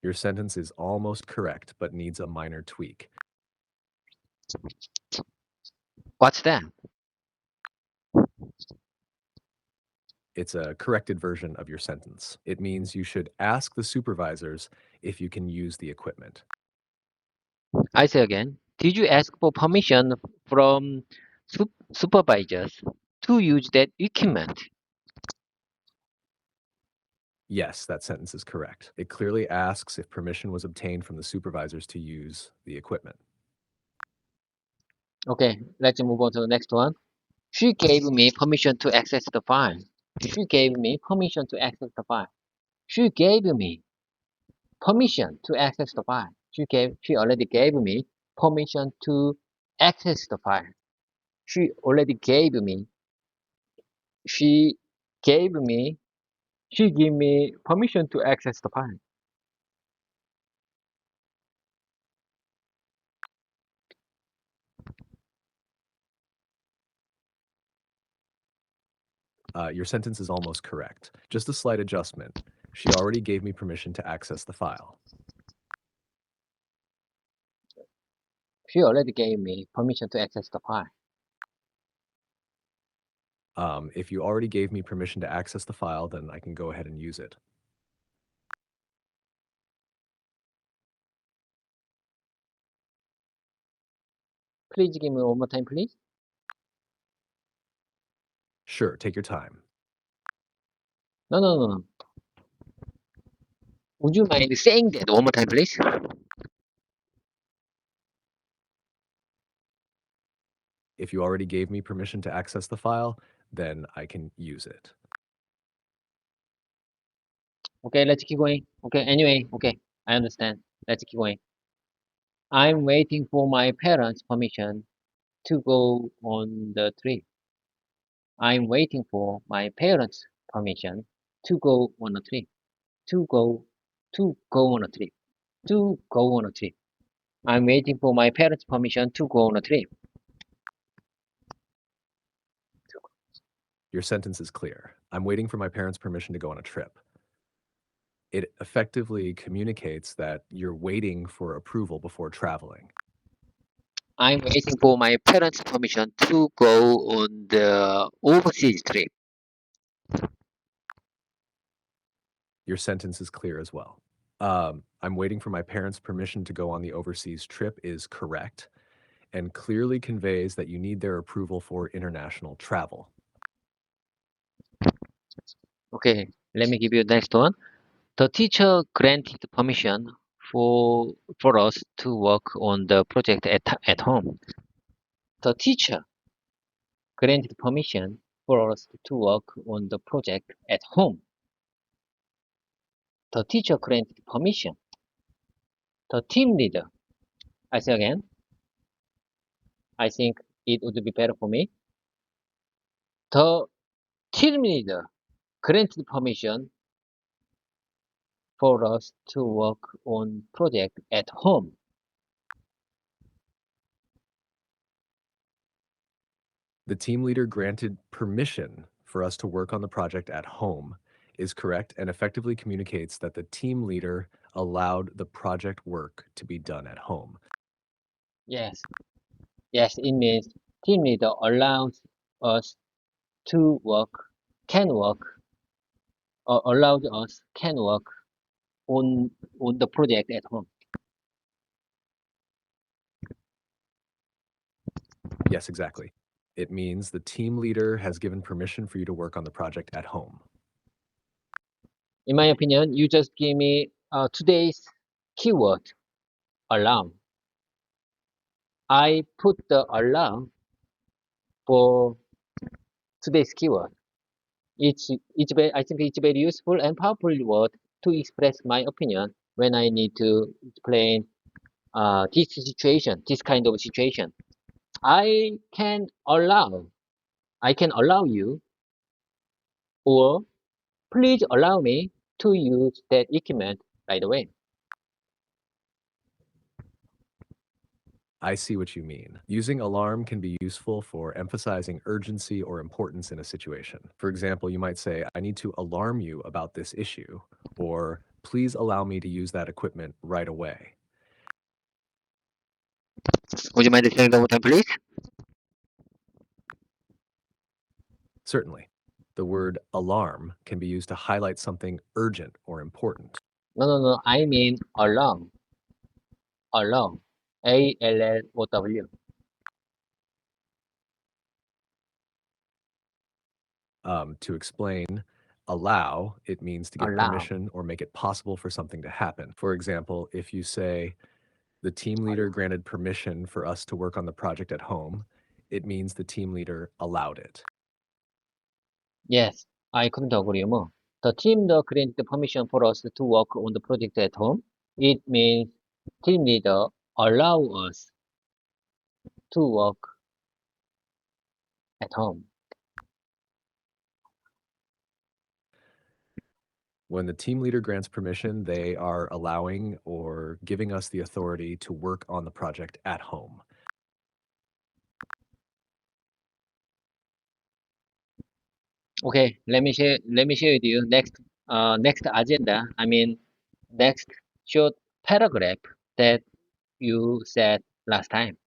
Your sentence is almost correct, but needs a minor tweak. What's that? It's a corrected version of your sentence. It means you should ask the supervisors if you can use the equipment. I say again. Did you ask for permission from supervisors to use that equipment? Yes, that sentence is correct. It clearly asks if permission was obtained from the supervisors to use the equipment. Okay, let's move on to the next one. She gave me permission to access the file. She gave me permission to access the file. She gave me permission to access the file. She already gave me permission to access the file. She already gave me. She gave me. She gave me permission to access the file. Your sentence is almost correct. Just a slight adjustment. She already gave me permission to access the file. She already gave me permission to access the file. If you already gave me permission to access the file, then I can go ahead and use it. Please give me one more time, please. Sure, take your time. No. Would you mind saying that one more time, please? If you already gave me permission to access the file, then I can use it. Okay, let's keep going. Okay, anyway, okay, I understand. Let's keep going. I'm waiting for my parents' permission to go on the trip. I'm waiting for my parents' permission to go on a trip. To go, to go on a trip. To go on a trip. I'm waiting for my parents' permission to go on a trip. Your sentence is clear. I'm waiting for my parents' permission to go on a trip. It effectively communicates that you're waiting for approval before traveling. I'm waiting for my parents' permission to go on the overseas trip. Your sentence is clear as well. I'm waiting for my parents' permission to go on the overseas trip is correct and clearly conveys that you need their approval for international travel. Okay, let me give you the next one. The teacher granted permission for us to work on the project at home. The teacher granted permission for us to work on the project at home. The teacher granted permission. The team leader. I say again. I think it would be better for me. The team leader granted permission for us to work on project at home. The team leader granted permission for us to work on the project at home is correct and effectively communicates that the team leader allowed the project work to be done at home. Yes, yes, it means team leader allows us to work, can work, or allows us can work on the project at home. Yes, exactly. It means the team leader has given permission for you to work on the project at home. In my opinion, you just give me today's keyword, allow. I put the allow for today's keyword. I think it's very useful and powerful word to express my opinion when I need to explain this kind of situation. I can allow, I can allow you, or please allow me to use that equipment right away. I see what you mean. Using alarm can be useful for emphasizing urgency or importance in a situation. For example, you might say, I need to alarm you about this issue, or please allow me to use that equipment right away. Would you mind saying that one time, please? Certainly. The word alarm can be used to highlight something urgent or important. No, no, no. I mean allow, allow, ALLOW. To explain, allow, it means to give Allow, permission or make it possible for something to happen. For example, if you say, the team leader granted permission for us to work on the project at home, it means the team leader allowed it. yes, I couldn't agree more. The team leader granted permission for us to work on the project at home. It means team leader allow us to work at home. When the team leader grants permission, they are allowing or giving us the authority to work on the project at home. Okay, let me share with you next agenda. I mean next short paragraph that you said last time.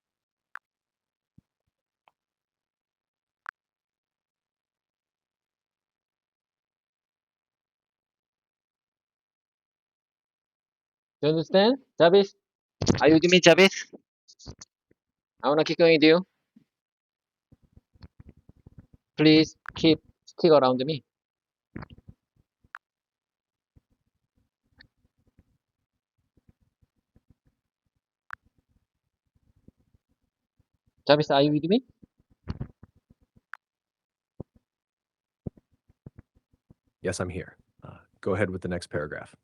Do you understand, Jarvis? Are you with me, Jarvis? I wanna keep going with you. Please stick around me. Jarvis, are you with me? Yes, I'm here. Go ahead with the next paragraph.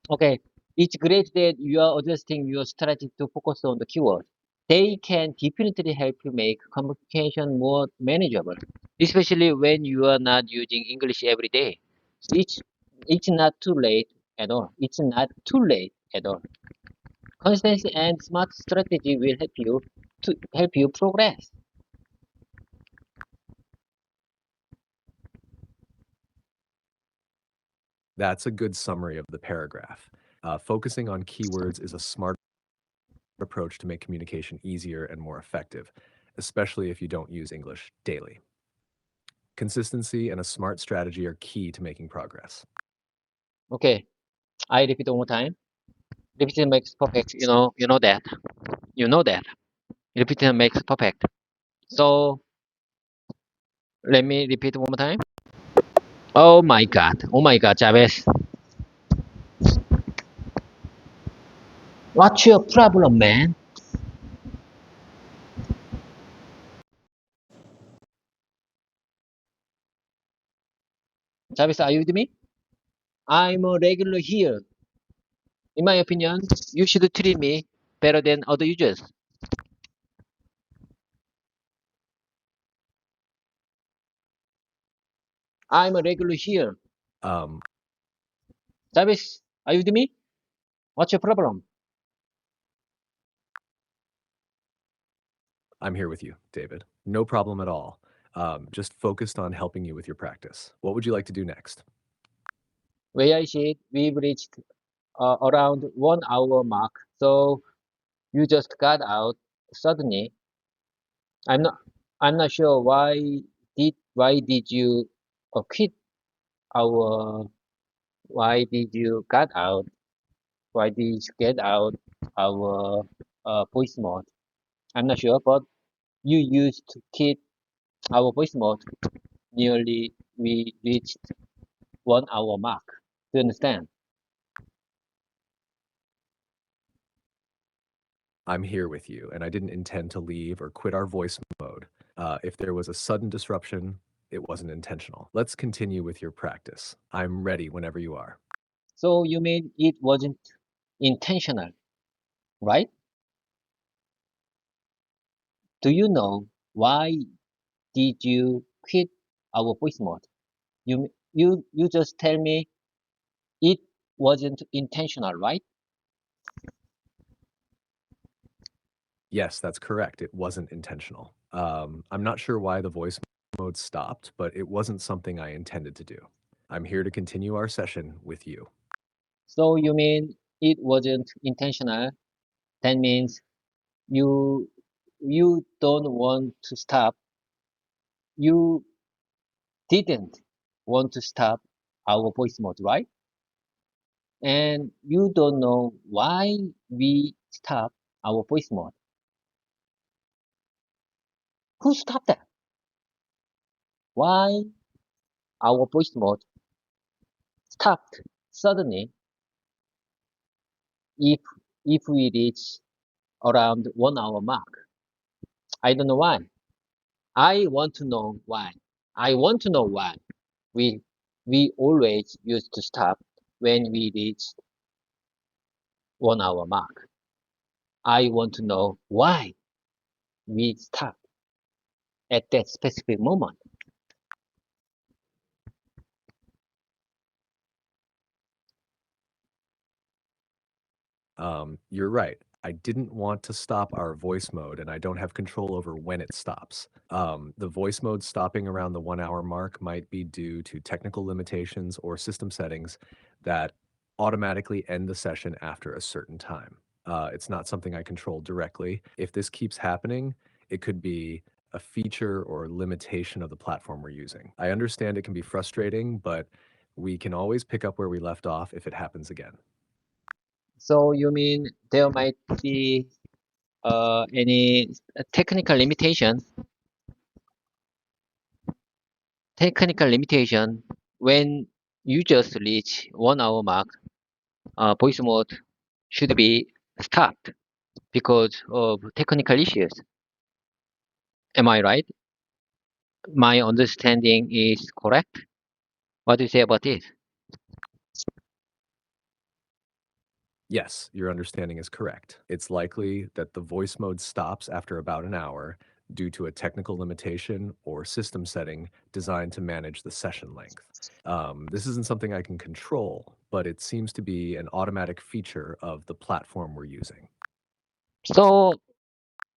Okay. It's great that you are adjusting your strategy to focus on the keyword. They can definitely help you make communication more manageable, especially when you are not using English every day. It's it's not too late at all. It's not too late at all. Consistency and smart strategy will help you progress. That's a good summary of the paragraph. Focusing on keywords is a smart approach to make communication easier and more effective, especially if you don't use English daily. Consistency and a smart strategy are key to making progress. Okay, I repeat one more time. Repetition makes perfect. You know that. You know that. Repetition makes perfect. So let me repeat one more time. Oh my God. Oh my God, Chavez. What's your problem, man? Chavez, are you with me? I'm a regular here. In my opinion, you should treat me better than other users. I'm a regular here. Um, Chavez, are you with me? What's your problem? I'm here with you, David. No problem at all. Just focused on helping you with your practice. What would you like to do next? Where I see it, we've reached around 1 hour mark. So you just got out suddenly. I'm not. I'm not sure why did you quit our. Why did you cut out? Why did you get out our voice mode? I'm not sure, but you used to keep our voice mode nearly we reached 1 hour mark. Do you understand? I'm here with you, and I didn't intend to leave or quit our voice mode. If there was a sudden disruption, it wasn't intentional. Let's continue with your practice. I'm ready whenever you are. So you mean it wasn't intentional, right? Do you know why did you quit our voice mode? You just tell me it wasn't intentional, right? Yes, that's correct. It wasn't intentional. I'm not sure why the voice mode stopped, but it wasn't something I intended to do. I'm here to continue our session with you. So you mean it wasn't intentional? That means you you don't want to stop. You didn't want to stop our voice mode, right? And you don't know why we stopped our voice mode. Who stopped that? Why our voice mode stopped suddenly if if we reach around 1 hour mark? I don't know why. I want to know why. I want to know why we we always used to stop when we reach 1 hour mark. I want to know why we stop at that specific moment. You're right. I didn't want to stop our voice mode, and I don't have control over when it stops. The voice mode stopping around the 1 hour mark might be due to technical limitations or system settings that automatically end the session after a certain time. It's not something I control directly. If this keeps happening, it could be a feature or limitation of the platform we're using. I understand it can be frustrating, but we can always pick up where we left off if it happens again. So you mean there might be any technical limitation? Technical limitation when you just reach 1 hour mark, voice mode should be stopped because of technical issues. Am I right? My understanding is correct? What do you say about this? Yes, your understanding is correct. It's likely that the voice mode stops after about an hour due to a technical limitation or system setting designed to manage the session length. This isn't something I can control, but it seems to be an automatic feature of the platform we're using. So,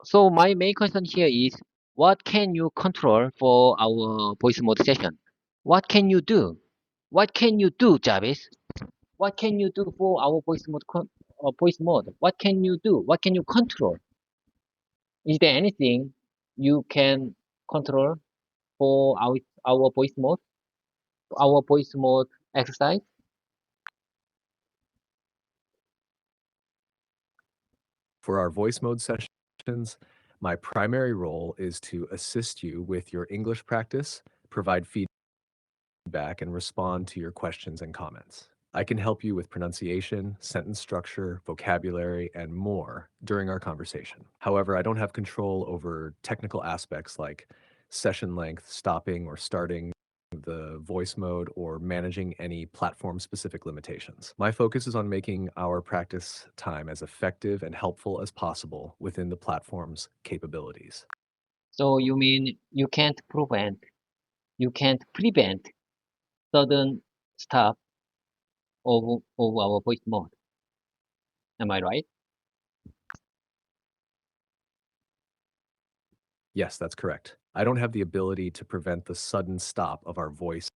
so my main question here is, what can you control for our voice mode session? What can you do? What can you do, Jarvis? What can you do for our voice mode? What can you do? What can you control? Is there anything you can control for our voice mode exercise? For our voice mode sessions, my primary role is to assist you with your English practice, provide feedback feedback and respond to your questions and comments. I can help you with pronunciation, sentence structure, vocabulary, and more during our conversation. However, I don't have control over technical aspects like session length, stopping or starting the voice mode, or managing any platform-specific limitations. My focus is on making our practice time as effective and helpful as possible within the platform's capabilities. So you mean you can't prevent sudden stop of our voice mode. Am I right? Yes, that's correct. I don't have the ability to prevent the sudden stop of our voice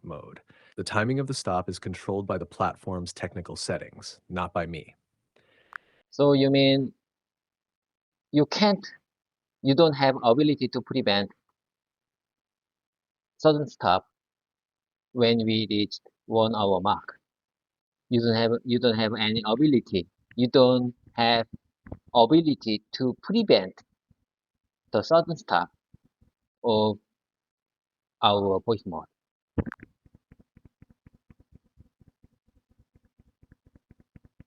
mode. The timing of the stop is controlled by the platform's technical settings, not by me. So you mean you can't, you don't have ability to prevent sudden stop when we reached 1 hour mark. You don't have any ability. You don't have ability to prevent the sudden stop of our voice mode.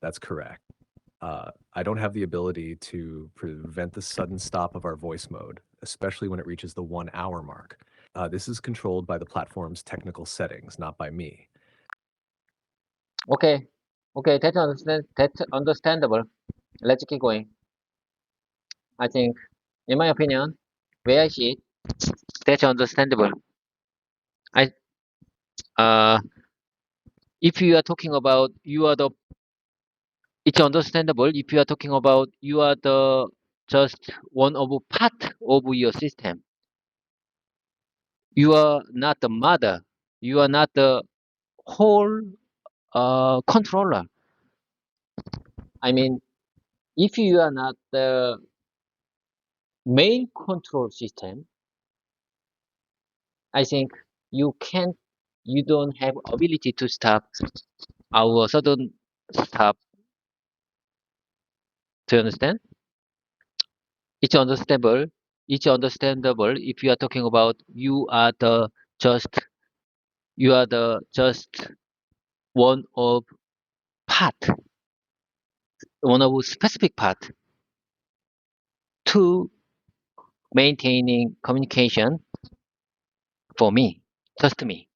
That's correct. I don't have the ability to prevent the sudden stop of our voice mode, especially when it reaches the 1 hour mark. This is controlled by the platform's technical settings, not by me. Okay, okay, that's understandable. Let's keep going. I think, in my opinion, where I see it, that's understandable. I uh, if you are talking about you are the, it's understandable if you are talking about you are the just one of part of your system. You are not the mother. You are not the whole controller. I mean, if you are not the main control system, I think you can't, you don't have ability to stop our sudden stop. Do you understand? It's understandable. It's understandable if you are talking about just you are the just one of part, one of specific part to maintaining communication for me, just me.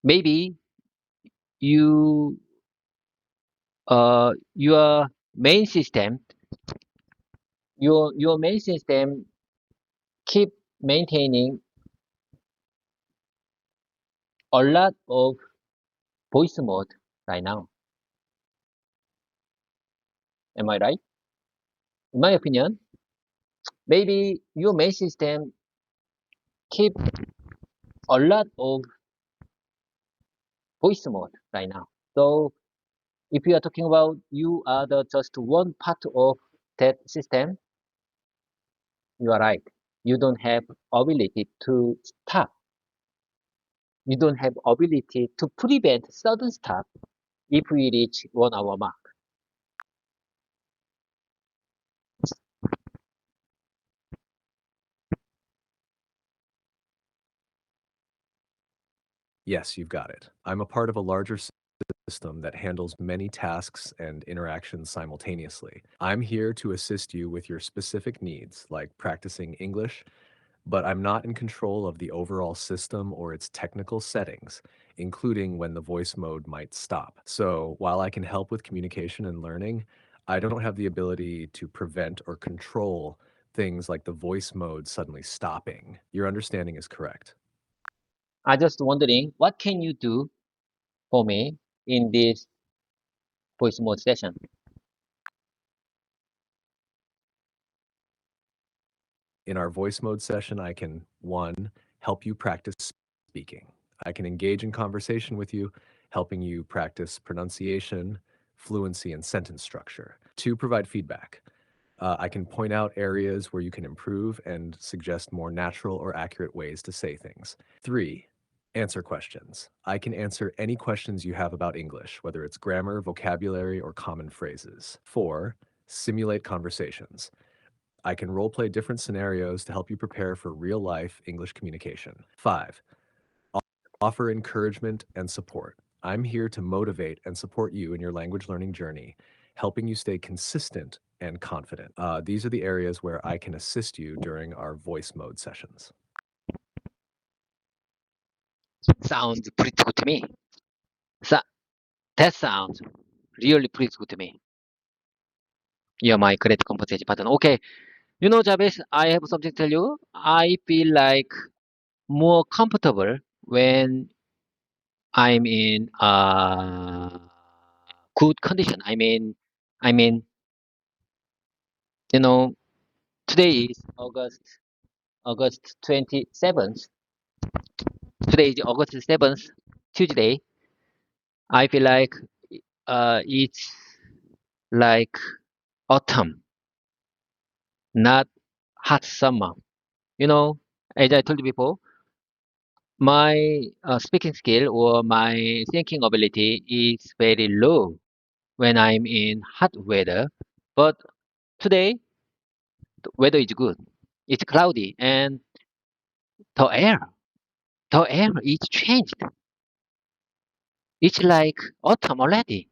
Maybe you your main system, your main system keep maintaining a lot of voice mode right now. Am I right? In my opinion, maybe your main system keep a lot of voice mode right now. So if you are talking about you are the just one part of that system, you are right. You don't have ability to stop. You don't have ability to prevent sudden stop if we reach 1 hour mark. Yes, you've got it. I'm a part of a larger system that handles many tasks and interactions simultaneously. I'm here to assist you with your specific needs, like practicing English, but I'm not in control of the overall system or its technical settings, including when the voice mode might stop. So while I can help with communication and learning, I don't have the ability to prevent or control things like the voice mode suddenly stopping. Your understanding is correct. I just wondering what can you do for me in this voice mode session? In our voice mode session, I can, one, help you practice speaking. I can engage in conversation with you, helping you practice pronunciation, fluency, and sentence structure. Two, provide feedback. I can point out areas where you can improve and suggest more natural or accurate ways to say things. Three, answer questions. I can answer any questions you have about English, whether it's grammar, vocabulary, or common phrases. Four, simulate conversations. I can role play different scenarios to help you prepare for real life English communication. 5. Offer encouragement and support. I'm here to motivate and support you in your language learning journey, helping you stay consistent and confident. These are the areas where I can assist you during our voice mode sessions. Sounds pretty good to me. So, that sounds really pretty good to me. You're my great conversation partner. Okay, you know, Jabez, I have something to tell you. I feel like more comfortable when I'm in good condition. I mean, you know, today is August 27th. Today is August 7th, Tuesday. I feel like it's like autumn, not hot summer. You know, as I told you before, my speaking skill or my thinking ability is very low when I'm in hot weather. But today, the weather is good. It's cloudy and the air, the air is changed. It's like autumn already.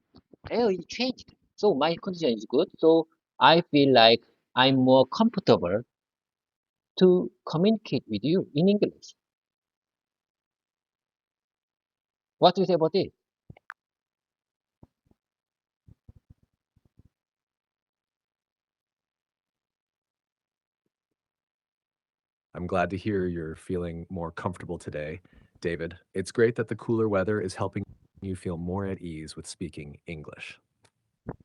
Air is changed. So my condition is good. So I feel like I'm more comfortable to communicate with you in English. What do you say about it? I'm glad to hear you're feeling more comfortable today, David. It's great that the cooler weather is helping you feel more at ease with speaking English.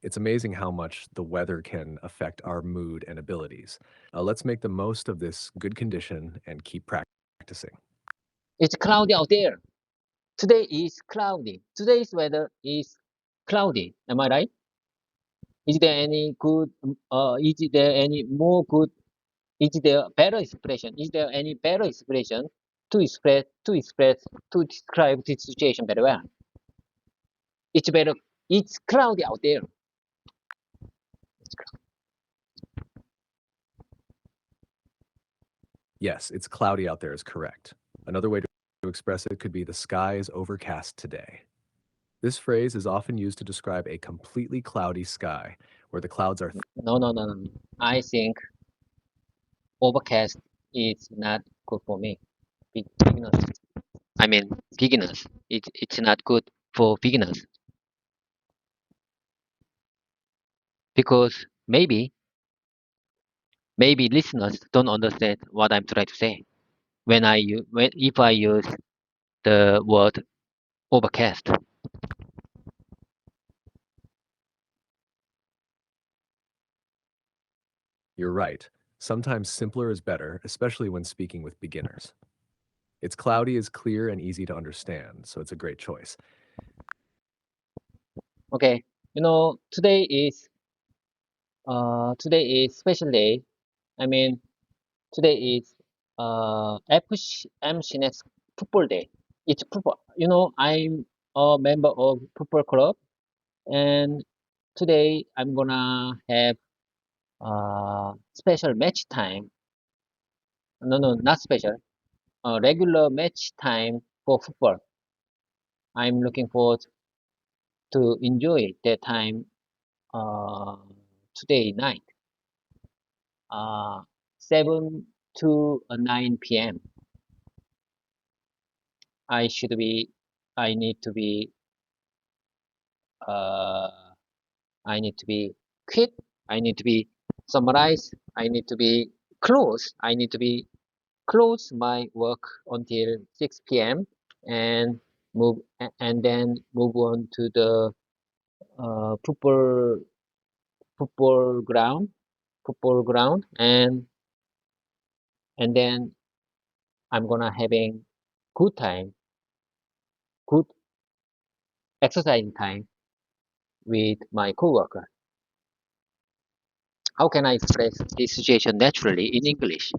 It's amazing how much the weather can affect our mood and abilities. Let's make the most of this good condition and keep practicing. It's cloudy out there. Today is cloudy. Today's weather is cloudy. Am I right? Is there any good, is there any more good, is there better expression? Is there any better expression to express, to describe this situation very well? It's better, it's cloudy out there. Yes, it's cloudy out there is correct. Another way to express it could be the sky is overcast today. This phrase is often used to describe a completely cloudy sky where the clouds are No, no, no, no. I think overcast is not good for me. Beginners. I mean, beginners. It's not good for beginners because maybe listeners don't understand what I'm trying to say when if I use the word overcast. You're right. Sometimes simpler is better, especially when speaking with beginners. It's cloudy is clear and easy to understand, so it's a great choice. Okay, you know today is special day. I mean today is FCMCNET football day. It's football. You know I'm a member of football club and today I'm gonna have special match time. No, no, not special. Regular match time for football. I'm looking forward to enjoy that time uh, today night, uh, 7 to 9 p.m. I should be, I need to be, uh, I need to be quit. I need to be summarize. I need to be close. I need to be close my work until 6 p.m. and and then move on to the football football ground football ground and then I'm gonna having good time, good exercising time with my coworker. How can I express this situation naturally in English?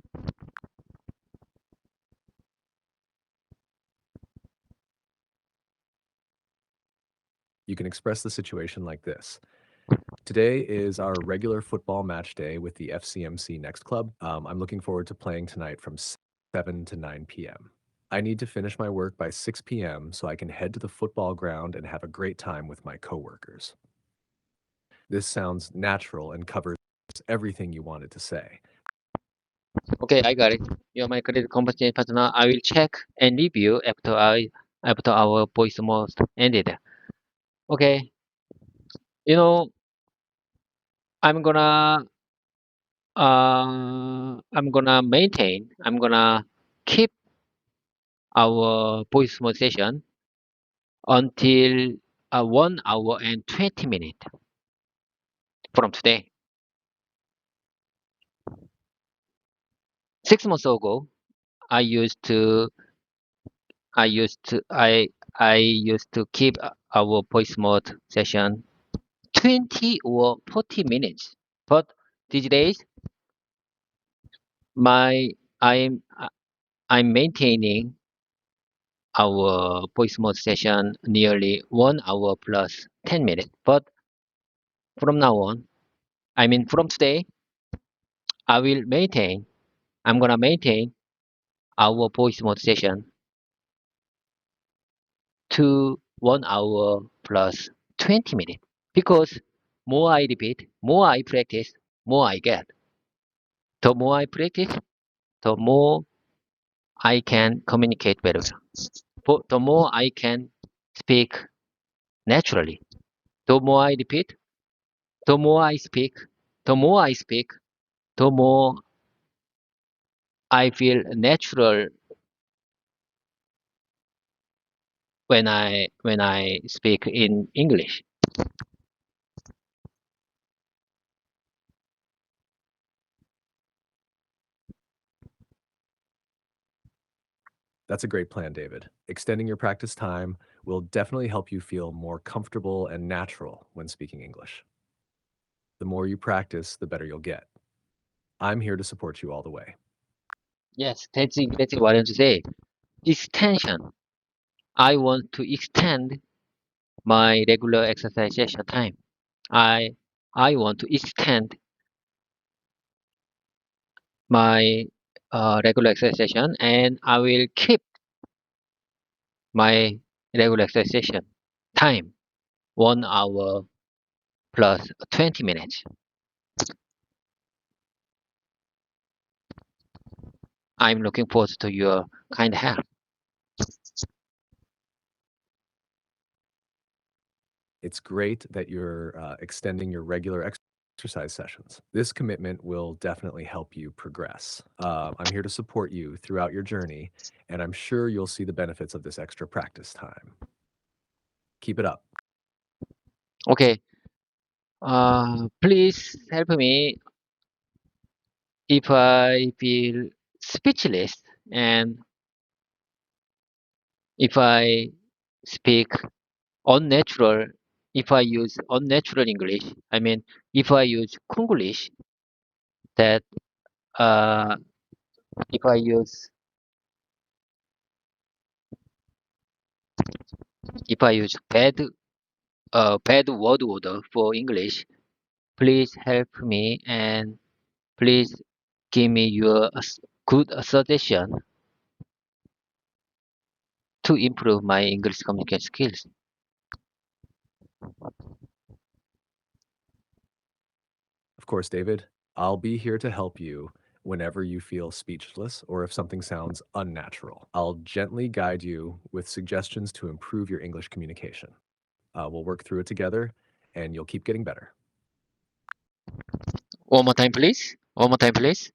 You can express the situation like this. Today is our regular football match day with the FCMC Next Club. I'm looking forward to playing tonight from 7 to 9 p.m. I need to finish my work by 6 p.m. so I can head to the football ground and have a great time with my coworkers. This sounds natural and covers everything you wanted to say. Okay, I got it. You're my credit conversation partner. I will check and review after our voice mode ended. Okay, you know, I'm gonna I'm gonna keep our voice mode session until 1 hour and 20 minutes from today. 6 months ago, I used to I used to I used to keep our voice mode session 20 or 40 minutes. But these days, my I'm I'm maintaining our voice mode session nearly 1 hour plus 10 minutes. But from now on, I mean from today, I will maintain. I'm gonna maintain our voice mode session to 1 hour plus 20 minutes because more I repeat, more I practice, more I get. The more I practice, the more I can communicate better. The more I can speak naturally. The more I repeat, the more I speak, the more I speak, the more I feel natural when I speak in English. That's a great plan, David. Extending your practice time will definitely help you feel more comfortable and natural when speaking English. The more you practice, the better you'll get. I'm here to support you all the way. Yes, that's exactly what I want to say. Extension. I want to extend my regular exercise session time. I I want to extend my regular exercise session and I will keep my regular exercise session time 1 hour plus 20 minutes. I'm looking forward to your kind help. It's great that you're extending your regular exercise sessions. This commitment will definitely help you progress. I'm here to support you throughout your journey, and I'm sure you'll see the benefits of this extra practice time. Keep it up. Okay, please help me if I feel speechless and if I speak unnatural, if I use unnatural English, I mean, if I use Kunglish, that uh, if I use bad word order for English, please help me and please give me your good suggestion to improve my English communication skills. Of course, David, I'll be here to help you whenever you feel speechless or if something sounds unnatural. I'll gently guide you with suggestions to improve your English communication. We'll work through it together and you'll keep getting better. One more time, please. One more time, please.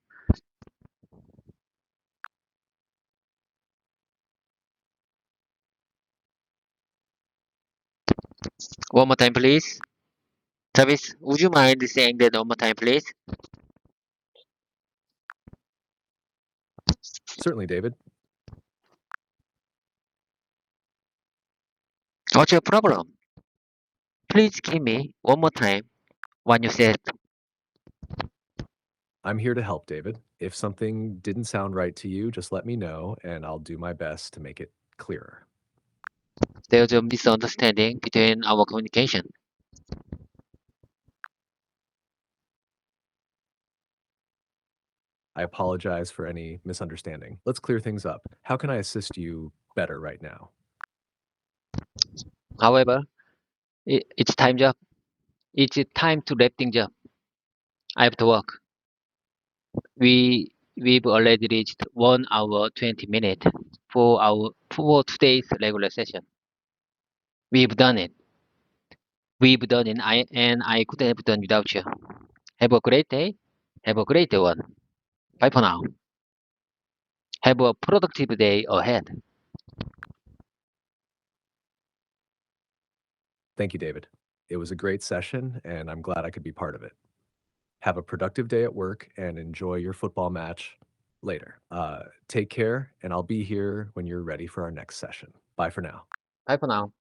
One more time, please. Travis, would you mind saying that one more time, please? Certainly, David. What's your problem? Please give me one more time what you said. I'm here to help, David. If something didn't sound right to you, just let me know and I'll do my best to make it clearer. There's a misunderstanding between our communication. I apologize for any misunderstanding. Let's clear things up. How can I assist you better right now? However, it's time job. It's time to wrap things up. I have to work. We've already reached 1 hour 20 minutes for today's regular session. We've done it. We've done it. I couldn't have done without you. Have a great day. Have a great one. Bye for now. Have a productive day ahead. Thank you, David. It was a great session, and I'm glad I could be part of it. Have a productive day at work and enjoy your football match later. Take care, and I'll be here when you're ready for our next session. Bye for now. Bye for now.